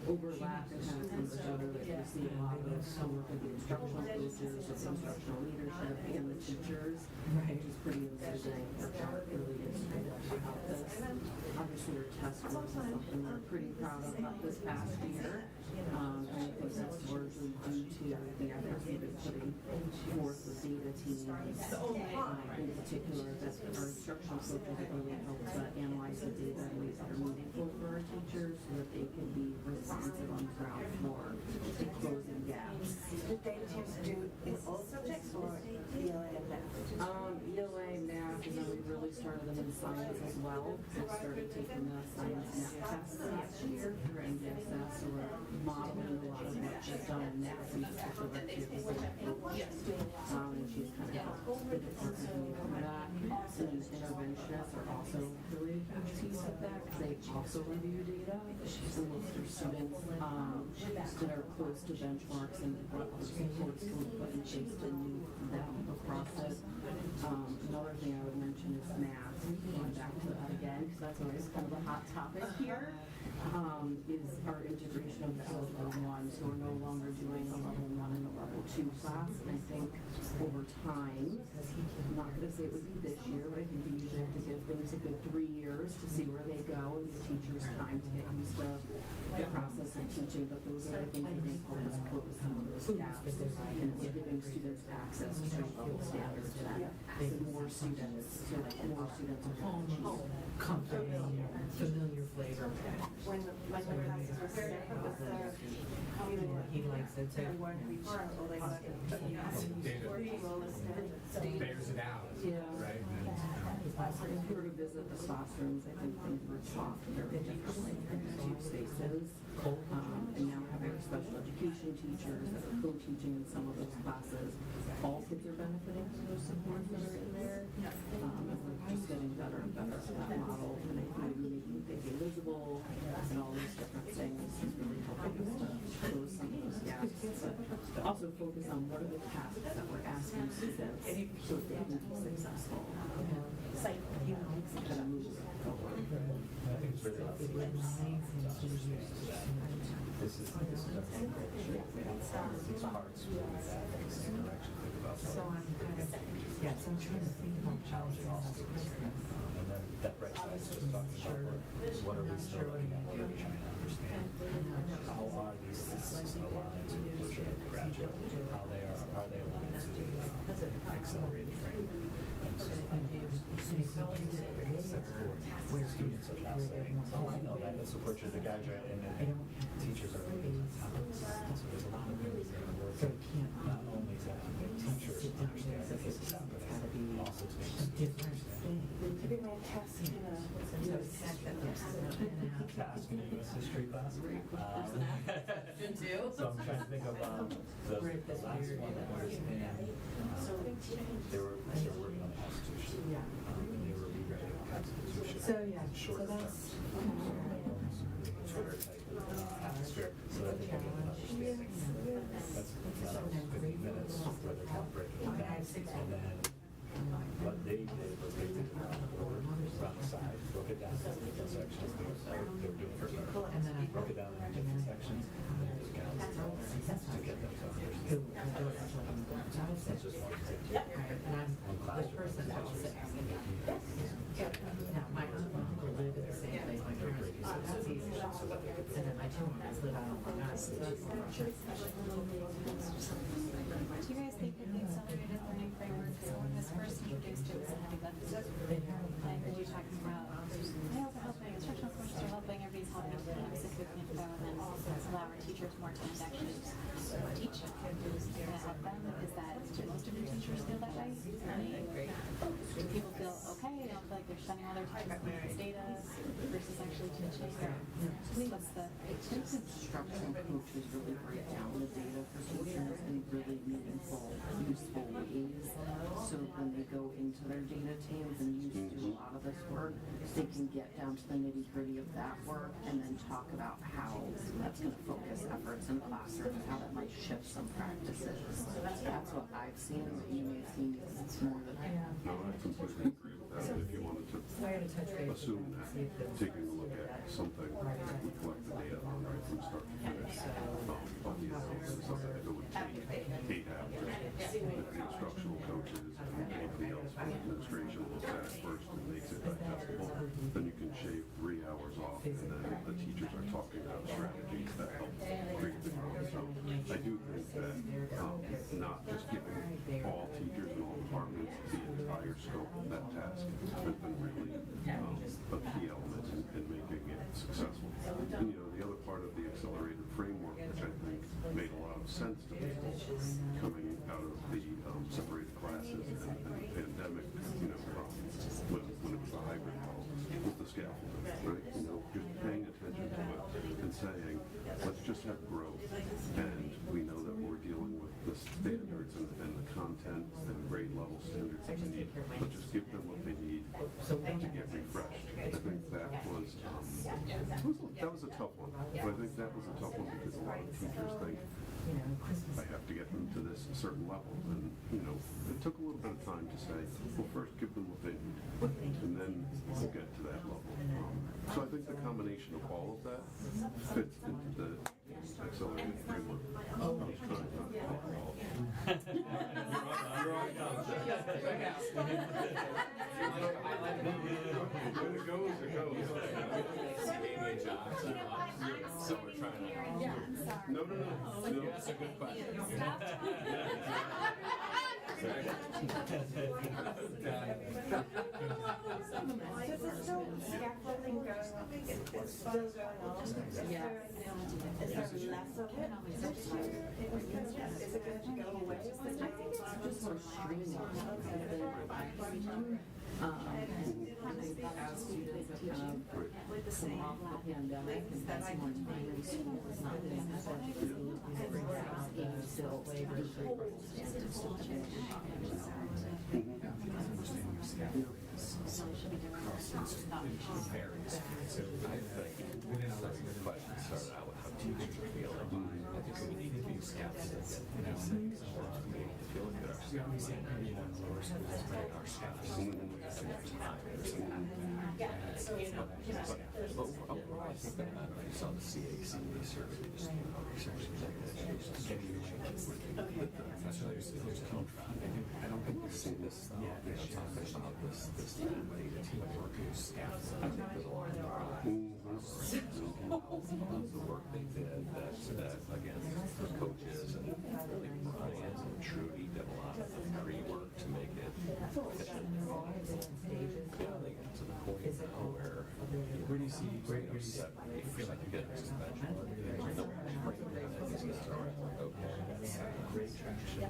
[SPEAKER 5] overlap and kind of see each other, that you see a lot of some work with the instructional coaches, with the instructional leadership and the teachers, which is pretty amazing. We're really excited about this. Obviously, our test scores is something we're pretty proud of this past year. And I think that's largely due to the efforts we've been putting forth with data teams. In particular, that our instructional coaches have really helped to analyze the data in ways that are meaningful for our teachers so that they can be responsive on the ground floor to closing gaps.
[SPEAKER 2] Did data teams do in all subjects or ELA and math?
[SPEAKER 5] ELA, math, and then we really started them in science as well. We started taking the science math tests last year for NDSS, so we're modeling a lot of what she's done in math in particular. She has a coach, and she's kind of helped the department from that. And then interventionists are also really a huge piece of that because they also review data. So most of our students that are close to benchmarks and what supports can we put in place to move them across it. Another thing I would mention is math. Going back to that again, because that's always kind of a hot topic here, is our integration of the Algebra 1. So we're no longer doing a level 1 and a level 2 class. And I think over time, I'm not going to say it would be this year, but I think we usually have to give things a good 3 years to see where they go and give teachers time to get used to the process of teaching. But those are the things I think help us close some of those gaps and giving students access to level standards and more students at home. Comforting, familiar flavor.
[SPEAKER 2] When my classes were separate, was there
[SPEAKER 5] He likes it too.
[SPEAKER 3] Bears it out,
[SPEAKER 5] Yeah.
[SPEAKER 3] right?
[SPEAKER 5] If you were to visit the classrooms, I think things were taught very differently in the two spaces. And now having special education teachers that are co-teaching in some of those classes, all kids are benefiting from those supports that are in there. And we're just getting better and better at that model, and I think making things visible and all these different things is really helping us to close some of those gaps. But also focus on what are the tasks that we're asking students so that they can be successful. Kind of move forward.
[SPEAKER 12] I think it's really helpful. This is these parts where we have things to actually think about.
[SPEAKER 5] So I'm kind of, yes, I'm trying to think about challenging all the
[SPEAKER 12] And then that right side is just talking about what are we still looking at, what are we trying to understand? How are these systems aligned to the graduate? How they aligned to the accelerated training? And so where students are now saying, oh, I know that, let's support you as a graduate, and then teachers are really on top of this. So there's a lot of things that are working, not only to make teachers understand that this is happening, also to make students understand. Task in a U.S. history class. So I'm trying to think of the last one that was in, they were working on the Constitution. And they were rewriting the Constitution.
[SPEAKER 5] So yeah,
[SPEAKER 12] Shorter
[SPEAKER 5] so that's
[SPEAKER 12] shorter type atmosphere, so that they can get an understanding. That's not 50 minutes where they're kind of breaking it down. And then what they did was they did it around the board, around the side, broke it down into different sections. They were doing first level. And then I broke it down into different sections and then just counted to get them to understand. That's just one example. One classroom.
[SPEAKER 5] now my uncle lived in the same place. My parents used to have these, and then my two uncles live out on Long Island.
[SPEAKER 8] Do you guys think that the accelerated learning framework, so when this first introduced, it was a heavy lift? I heard you talking about, I also helping, instructional coaches are helping, everybody's helping, I'm sick with info, and then allow our teachers more time to actually teach. Is going to help them? Is that, do most of your teachers feel that way? Do people feel okay? They don't feel like they're spending all their time on this data versus actually teaching? What's the...
[SPEAKER 5] Instructional coaches really break down the data for teachers in really meaningful, useful ways. So when they go into their data teams and used to do a lot of this work, they can get down to the nitty-gritty of that work and then talk about how that's going to focus efforts in the classroom and how that might shift some practices. That's what I've seen, but you may have seen because it's more than
[SPEAKER 13] No, I completely agree with that. If you wanted to assume that, taking a look at something we collect the data on right from start to finish. Of the analysis, something that would take 8 hours. If the instructional coaches and anybody else from administration looks at it first and makes it digestible, then you can shave 3 hours off, and then the teachers are talking about strategies that help create the growth. So I do think that not just giving all teachers and all departments the entire scope of that task has been really a key element in making it successful. And the other part of the accelerated framework, which I think made a lot of sense to me, coming out of the separated classes and the pandemic, when it was a hybrid model, was the scaffolding, right? Just paying attention to it and saying, let's just have growth, and we know that we're dealing with the standards and the content and grade level standards that we need. Let's just give them what they need to get refreshed. I think that was a tough one, but I think that was a tough one because a lot of teachers think, I have to get them to this certain level, and it took a little bit of time to say, well, first give them what they need, and then we'll get to that level. So I think the combination of all of that fits into the accelerated framework. I was trying to when it goes, it goes.
[SPEAKER 11] So we're trying to.
[SPEAKER 13] No.
[SPEAKER 11] That's a good question.
[SPEAKER 2] Is there still scaffolding going on? It's still going on?
[SPEAKER 9] Yeah.
[SPEAKER 2] Is there less of it this year? Is it going to go away?
[SPEAKER 5] I think it's just more streamlined. As students have come off the pandemic and spent some more time in school, it's not that it's still
[SPEAKER 11] varies. So I think your question started out with how teachers are feeling. I think we need to be scaffolded. We need to feel good our staff. Our staff is but overall, I think that you saw the CAC survey, just research I don't think we've seen this talk about this teamwork staff. I think there's a lot of the work they did that again, the coaches and really Brian and Trudy did a lot of the pre-work to make it efficient. Yeah, they got to the point now where do you see feel like you're getting suspension? Great traction.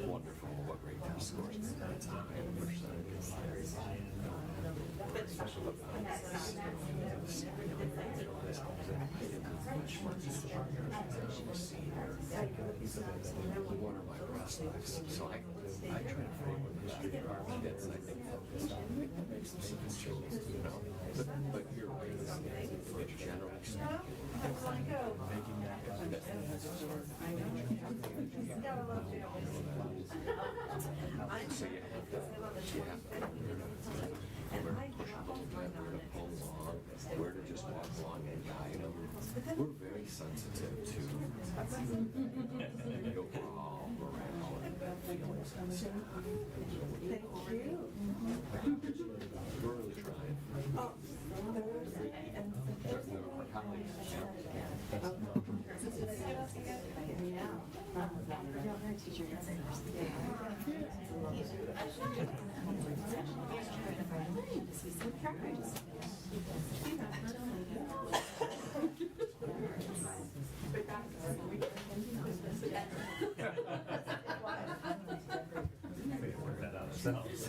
[SPEAKER 11] Wonderful. What great test scores. Especially one of my prospects. So I try to frame with our kids, and I think focused on making changes, But you're right, it's generally speaking, making that so you have to where to push a little bit, where to pull along, where to just walk along and guide them. We're very sensitive to the overall morale and feelings and stuff.
[SPEAKER 2] Thank you.
[SPEAKER 11] We're really trying.
[SPEAKER 2] Oh,
[SPEAKER 11] Our colleagues.
[SPEAKER 12] Work that out ourselves.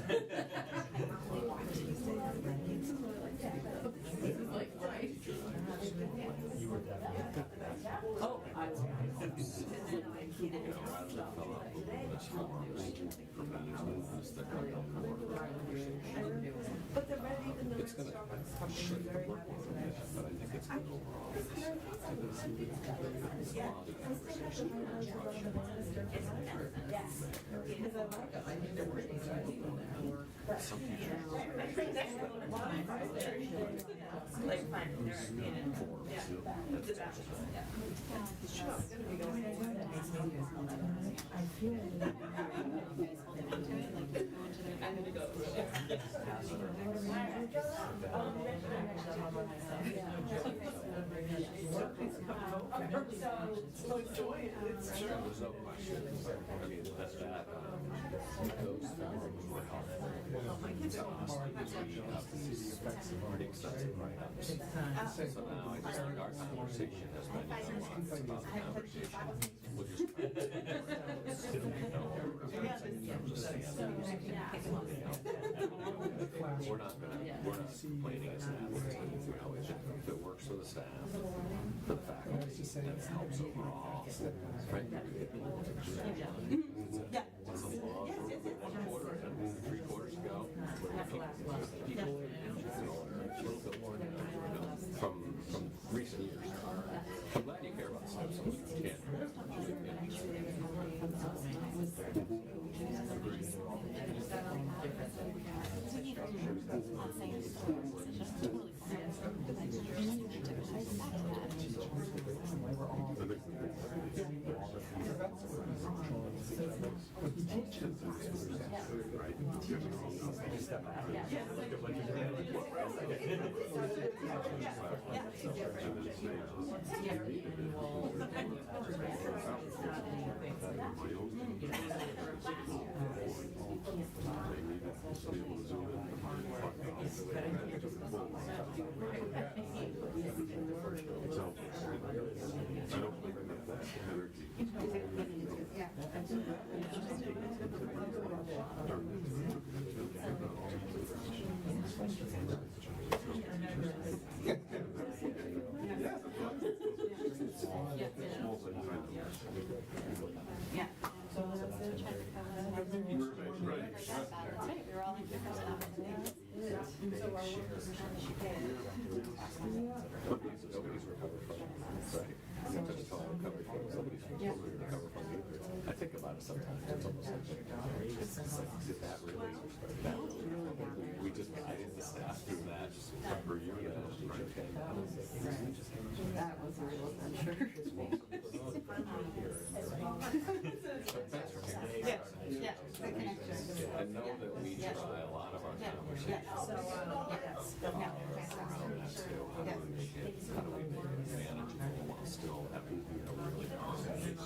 [SPEAKER 12] You were definitely.
[SPEAKER 5] Oh, I
[SPEAKER 11] rather than fill out voluminous forms for meetings that come down more for conversation. It's gonna shape the work a little bit, but I think it's good overall. It's a lot of conversation and some teachers there's no question. I mean, that those forums were helpful. Pretty extensive write-ups. So now I just think our conversation has been about the conversation. We'll just try to we're not complaining as an advocate. If it works for the staff, for the faculty, and it helps overall, right?
[SPEAKER 1] Yeah.
[SPEAKER 11] One quarter and 3 quarters ago, people a little bit more from recent years. I'm glad you care about stuff so much. Yeah.
[SPEAKER 1] Yeah.
[SPEAKER 11] I think about it sometimes. It's almost like, did that really? We just guided the staff through that for you.
[SPEAKER 5] That was a real adventure.
[SPEAKER 11] Thanks for hearing.
[SPEAKER 1] Yeah. Yeah.
[SPEAKER 11] I know that we try a lot of our conversations around that too. How do we make it manageable while still having, really conversations?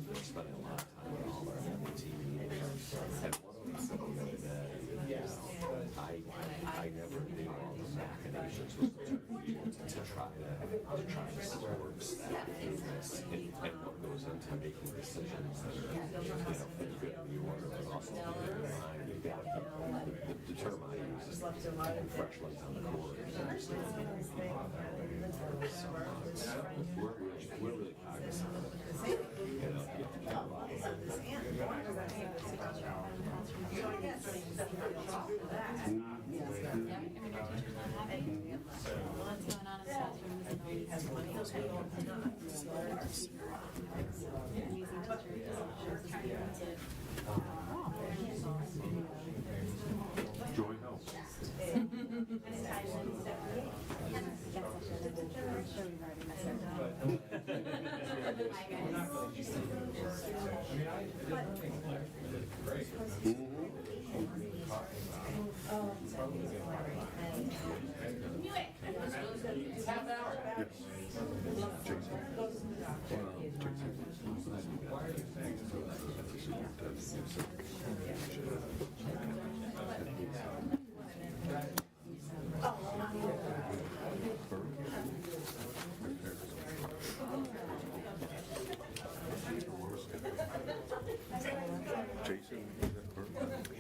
[SPEAKER 11] We're spending a lot of time with all our team meetings. And one of them said the other day, I never knew all the machinations with to try to support staff in this and what goes into making decisions that are fit good in the order, but also keep in mind you've got the term I use is fresh lights on the court. So we're really cognizant of it.
[SPEAKER 8] What's going on in classrooms and all these
[SPEAKER 13] Joy helps.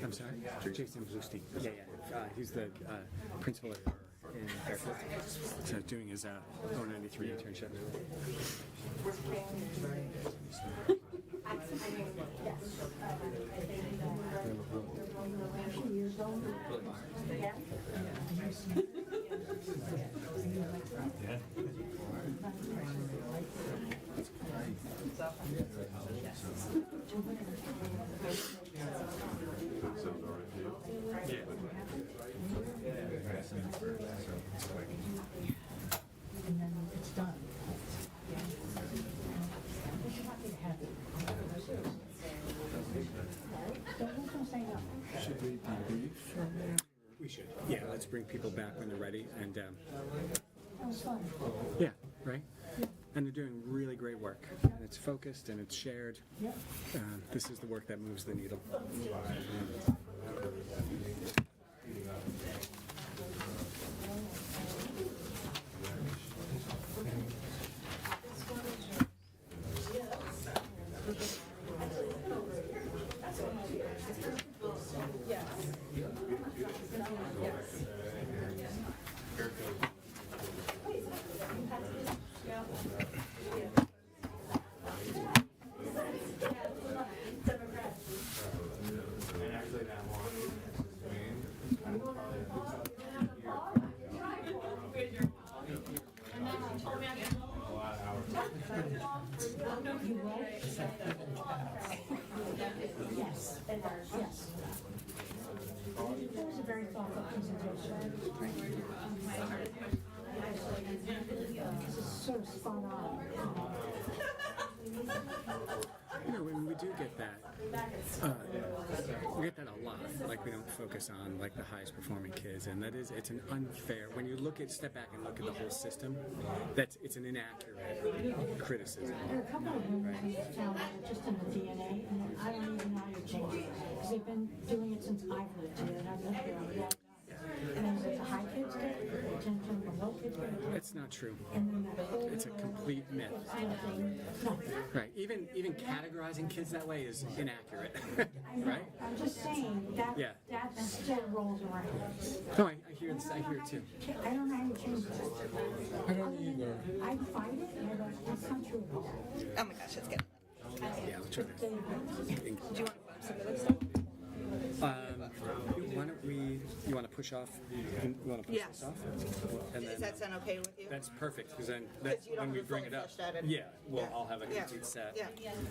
[SPEAKER 3] I'm sorry? Jason Bluestein. Yeah. He's the principal in Fairfield. So doing his 093 internship.
[SPEAKER 13] That sounds all right to you?
[SPEAKER 10] And then it's done. We should not be happy. So who's gonna say no?
[SPEAKER 3] Should we debrief? We should. Yeah, let's bring people back when they're ready. And
[SPEAKER 10] That was fun.
[SPEAKER 3] yeah, right? And they're doing really great work. And it's focused and it's shared.
[SPEAKER 10] Yep.
[SPEAKER 3] This is the work that moves the needle.
[SPEAKER 10] Yes, yes. That was a very thoughtful presentation. This is sort of spot on.
[SPEAKER 3] You know, when we do get that, we get that a lot. Like, we don't focus on like the highest performing kids, and that is, it's an unfair. When you step back and look at the whole system, it's an inaccurate criticism.
[SPEAKER 10] There are a couple of women in this town that are just in the DNA, and I don't even know how to change it. Because they've been doing it since I've lived here, and I've lived here a long time. And the high kids get attention, the low kids get attention.
[SPEAKER 3] It's not true.
[SPEAKER 10] And then that whole
[SPEAKER 3] It's a complete myth.
[SPEAKER 10] nothing.
[SPEAKER 3] Right. Even categorizing kids that way is inaccurate.
[SPEAKER 10] I know.
[SPEAKER 3] Right?
[SPEAKER 10] I'm just saying that
[SPEAKER 3] Yeah.
[SPEAKER 10] that still rolls around.
[SPEAKER 3] No, I hear it. I hear it too.
[SPEAKER 10] I don't know how you change it.
[SPEAKER 7] I don't either.
[SPEAKER 10] I fight it, and I go, that's not true at all.
[SPEAKER 2] Oh my gosh, that's good.
[SPEAKER 3] Yeah, I'll try to.
[SPEAKER 10] They-
[SPEAKER 2] Do you want to put up some of this stuff?
[SPEAKER 3] Why don't we? You want to push off? You want to push
[SPEAKER 1] Yes.
[SPEAKER 3] this off? And
[SPEAKER 1] Does that sound okay with you?
[SPEAKER 3] That's perfect, because then
[SPEAKER 1] Because you don't
[SPEAKER 3] when we
[SPEAKER 1] have a
[SPEAKER 3] bring
[SPEAKER 1] fully
[SPEAKER 3] it up,
[SPEAKER 1] fleshed out
[SPEAKER 3] yeah, well,
[SPEAKER 1] yeah.
[SPEAKER 3] I'll have a
[SPEAKER 1] Yeah.
[SPEAKER 3] complete set.
[SPEAKER 1] Yeah.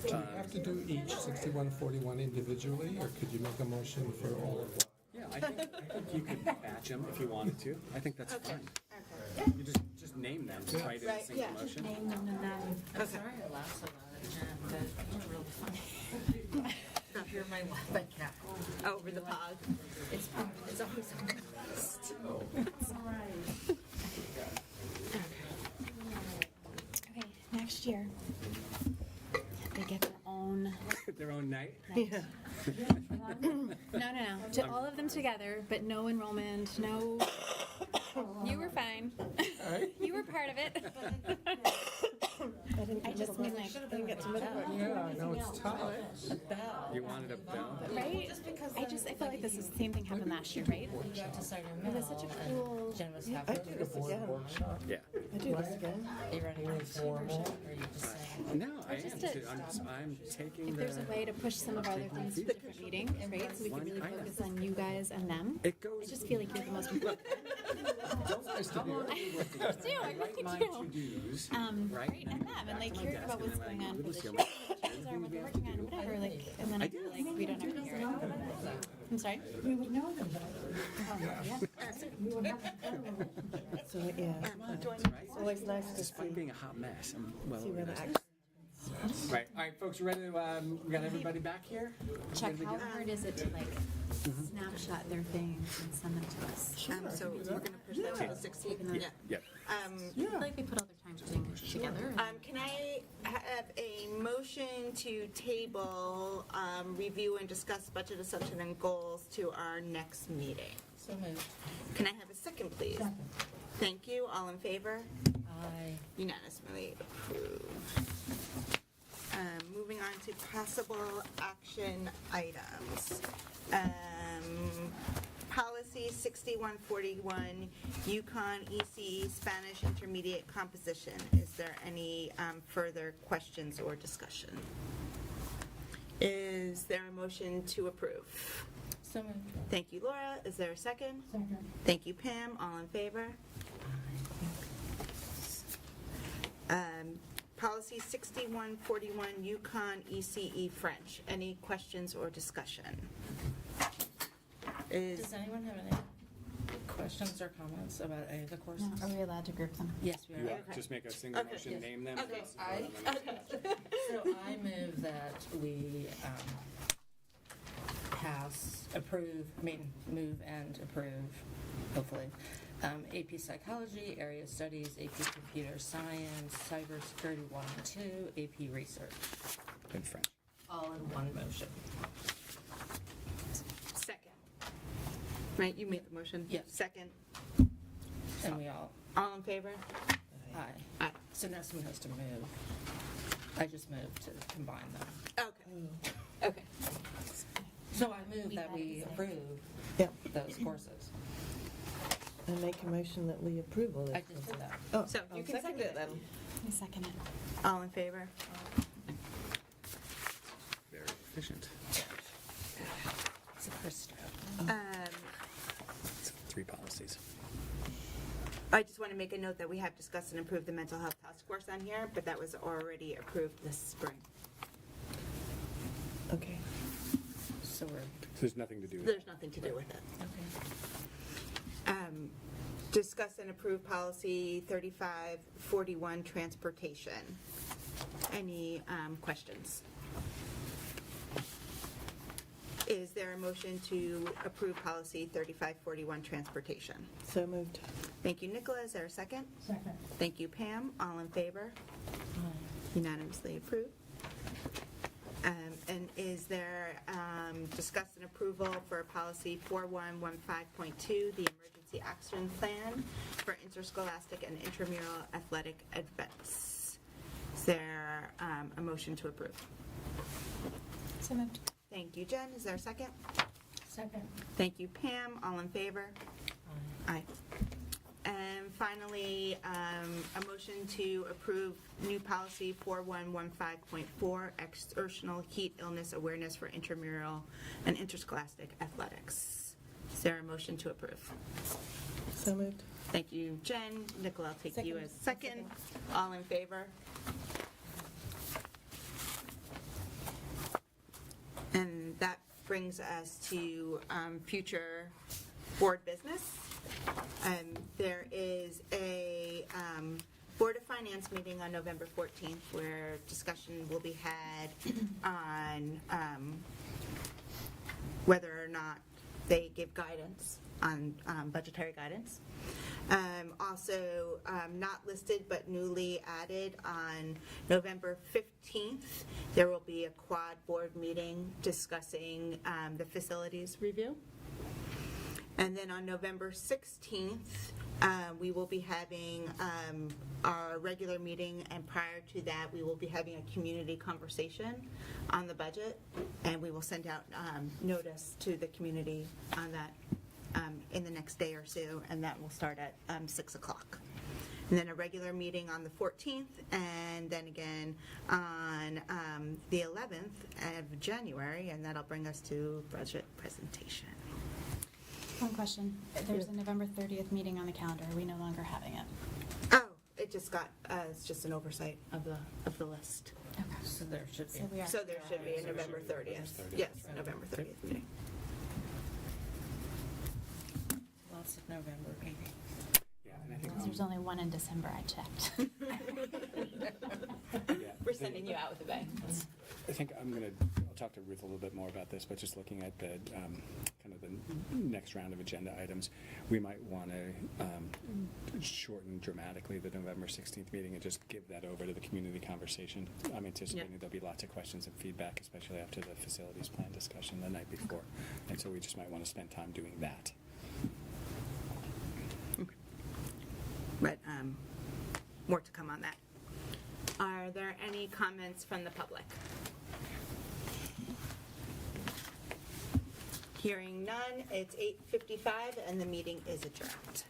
[SPEAKER 7] Do we have to do each 6141 individually, or could you make a motion for all of them?
[SPEAKER 3] Yeah, I think you could batch them if you wanted to. I think that's
[SPEAKER 1] Okay.
[SPEAKER 3] fine.
[SPEAKER 1] Okay.
[SPEAKER 3] You just name them right in a
[SPEAKER 1] Right,
[SPEAKER 3] single
[SPEAKER 1] yeah.
[SPEAKER 3] motion.
[SPEAKER 9] Name them and then.
[SPEAKER 5] I'm sorry I laughed so loud, but it was really funny. You're my weapon cap.
[SPEAKER 1] Over the pod.
[SPEAKER 5] It's always on the list.
[SPEAKER 9] Okay, next year, they get their own.
[SPEAKER 3] Their own night.
[SPEAKER 9] No. To all of them together, but no enrollment, no. You were fine. You were part of it. I just mean like,
[SPEAKER 7] Yeah, I know it's tough.
[SPEAKER 3] You wanted a bell?
[SPEAKER 9] right? I feel like this is the same thing happened last year, right? It was such a cool.
[SPEAKER 5] Jen was
[SPEAKER 2] I
[SPEAKER 5] happy.
[SPEAKER 2] do this again.
[SPEAKER 3] Yeah.
[SPEAKER 2] I do this again.
[SPEAKER 5] Are you ready? Or are you just saying?
[SPEAKER 3] No, I am
[SPEAKER 9] just
[SPEAKER 3] too.
[SPEAKER 9] a-
[SPEAKER 3] I'm taking
[SPEAKER 9] If there's a way to push some of our other things to different meetings, right? So we can really focus on you guys and them.
[SPEAKER 3] It
[SPEAKER 9] I
[SPEAKER 3] goes.
[SPEAKER 9] just feel like you're the most important.
[SPEAKER 3] I'm already working.
[SPEAKER 9] I do, I
[SPEAKER 3] write
[SPEAKER 9] really
[SPEAKER 3] my
[SPEAKER 9] do.
[SPEAKER 3] to-dos,
[SPEAKER 9] Right,
[SPEAKER 3] right?
[SPEAKER 9] and them, and like hear about what's going on for
[SPEAKER 3] Let me
[SPEAKER 9] this
[SPEAKER 3] see
[SPEAKER 9] year,
[SPEAKER 3] how
[SPEAKER 9] what the changes are, what they're working on, whatever, like, and then I feel like we don't ever hear it. I'm sorry?
[SPEAKER 10] We would know them better. We would have a better relationship.
[SPEAKER 2] So, yeah. It's always nice to
[SPEAKER 3] Despite
[SPEAKER 2] see
[SPEAKER 3] being a hot mess, I'm well
[SPEAKER 2] where the
[SPEAKER 3] organized.
[SPEAKER 2] action.
[SPEAKER 3] Right. All right, folks, ready to, we got everybody back here?
[SPEAKER 9] Chuck, how hard is it to like snapshot their things and send them to us?
[SPEAKER 1] So we're going to push that to the 16th. Yeah.
[SPEAKER 3] Yep.
[SPEAKER 9] I feel like we put all their time putting it together.
[SPEAKER 1] Can I have a motion to table review and discuss budget assumption and goals to our next meeting?
[SPEAKER 5] So moved.
[SPEAKER 1] Can I have a second, please? Thank you. All in favor?
[SPEAKER 5] Aye.
[SPEAKER 1] Unanimously approved. Moving on to possible action items. Policy Policy 6141, Yukon ECE Spanish Intermediate Composition. Is there any further questions or discussion? Is there a motion to approve?
[SPEAKER 5] So moved.
[SPEAKER 1] Thank you, Laura. Is there a second?
[SPEAKER 10] Second.
[SPEAKER 1] Thank you, Pam. All in favor? Policy 6141, Yukon ECE French. Any questions or discussion?
[SPEAKER 5] Does anyone have any questions or comments about any of the courses?
[SPEAKER 9] Are we allowed to group them?
[SPEAKER 5] Yes, we
[SPEAKER 3] You
[SPEAKER 5] are.
[SPEAKER 3] just make a single
[SPEAKER 1] Okay.
[SPEAKER 3] motion,
[SPEAKER 5] Yes.
[SPEAKER 3] name them.
[SPEAKER 1] Okay.
[SPEAKER 5] So I move that we move and approve, hopefully, AP Psychology, Area Studies, AP Computer Science, Cybersecurity 1 and 2, AP Research,
[SPEAKER 3] In French.
[SPEAKER 5] all in one motion.
[SPEAKER 1] Second. Right, you made the motion?
[SPEAKER 5] Yes.
[SPEAKER 1] Second.
[SPEAKER 5] And we all,
[SPEAKER 1] All in favor?
[SPEAKER 5] aye.
[SPEAKER 1] Aye.
[SPEAKER 5] So now someone has to move. I just moved to combine them.
[SPEAKER 1] Okay. Okay.
[SPEAKER 5] So I move that we approve
[SPEAKER 2] Yeah,
[SPEAKER 5] those courses.
[SPEAKER 2] and make a motion that we approve all this.
[SPEAKER 5] I just did that.
[SPEAKER 2] Oh,
[SPEAKER 1] So you
[SPEAKER 2] I'll
[SPEAKER 1] can second it.
[SPEAKER 2] then.
[SPEAKER 9] I second it.
[SPEAKER 1] All in favor?
[SPEAKER 3] Very efficient.
[SPEAKER 5] It's a first step.
[SPEAKER 3] It's 3 policies.
[SPEAKER 1] I just want to make a note that we have discussed and approved the mental health task force on here, but that was already approved this spring.
[SPEAKER 2] Okay.
[SPEAKER 5] So we're,
[SPEAKER 3] There's nothing to do with
[SPEAKER 1] There's nothing to do with it.
[SPEAKER 5] okay.
[SPEAKER 1] Discuss and approve policy 3541, transportation. Any questions? Is there a motion to approve policy 3541, transportation?
[SPEAKER 2] So moved.
[SPEAKER 1] Thank you, Nicola. Is there a second?
[SPEAKER 10] Second.
[SPEAKER 1] Thank you, Pam. All in favor? Unanimously approved. And is there discuss and approval for policy 4115.2, the emergency action plan for interscholastic and intramural athletic events? Is there a motion to approve?
[SPEAKER 9] So moved.
[SPEAKER 1] Thank you, Jen. Is there a second?
[SPEAKER 10] Second.
[SPEAKER 1] Thank you, Pam. All in favor? Aye. And finally, a motion to approve new policy 4115.4, exertional heat illness awareness for intramural and interscholastic athletics. Is there a motion to approve?
[SPEAKER 2] So moved.
[SPEAKER 1] Thank you, Jen. Nicola, I'll take you
[SPEAKER 2] Second.
[SPEAKER 1] as second. All in favor? And that brings us to future board business. There is a Board of Finance meeting on November 14th where discussion will be had on whether or not they give guidance on budgetary guidance. Also, not listed but newly added on November 15th, there will be a quad board meeting discussing the facilities review. And then on November 16th, we will be having our regular meeting, and prior to that, we will be having a community conversation on the budget, and we will send out notice to the community on that in the next day or so, and that will start at 6 o'clock. And then a regular meeting on the 14th, and then again on the 11th of January, and that'll bring us to budget presentation.
[SPEAKER 9] One question. There's a November 30th meeting on the calendar. Are we no longer having it?
[SPEAKER 1] Oh, it just got, it's just an oversight of the list.
[SPEAKER 9] Okay.
[SPEAKER 5] So there should be.
[SPEAKER 9] So we are.
[SPEAKER 1] So there should be a November 30th. Yes, November 30th meeting.
[SPEAKER 5] Lots of November meetings.
[SPEAKER 3] Yeah, and I think
[SPEAKER 9] There's only one in December, I checked.
[SPEAKER 1] We're sending you out with a bang.
[SPEAKER 3] I think I'll talk to Ruth a little bit more about this, but just looking at the kind of the next round of agenda items, we might want to shorten dramatically the November 16th meeting and just give that over to the community conversation. I'm anticipating there'll be lots of questions and feedback, especially after the facilities plan discussion the night before. And so we just might want to spend time doing that.
[SPEAKER 1] But more to come on that. Are there any comments from the public? Hearing none, it's 8:55 and the meeting is adjourned.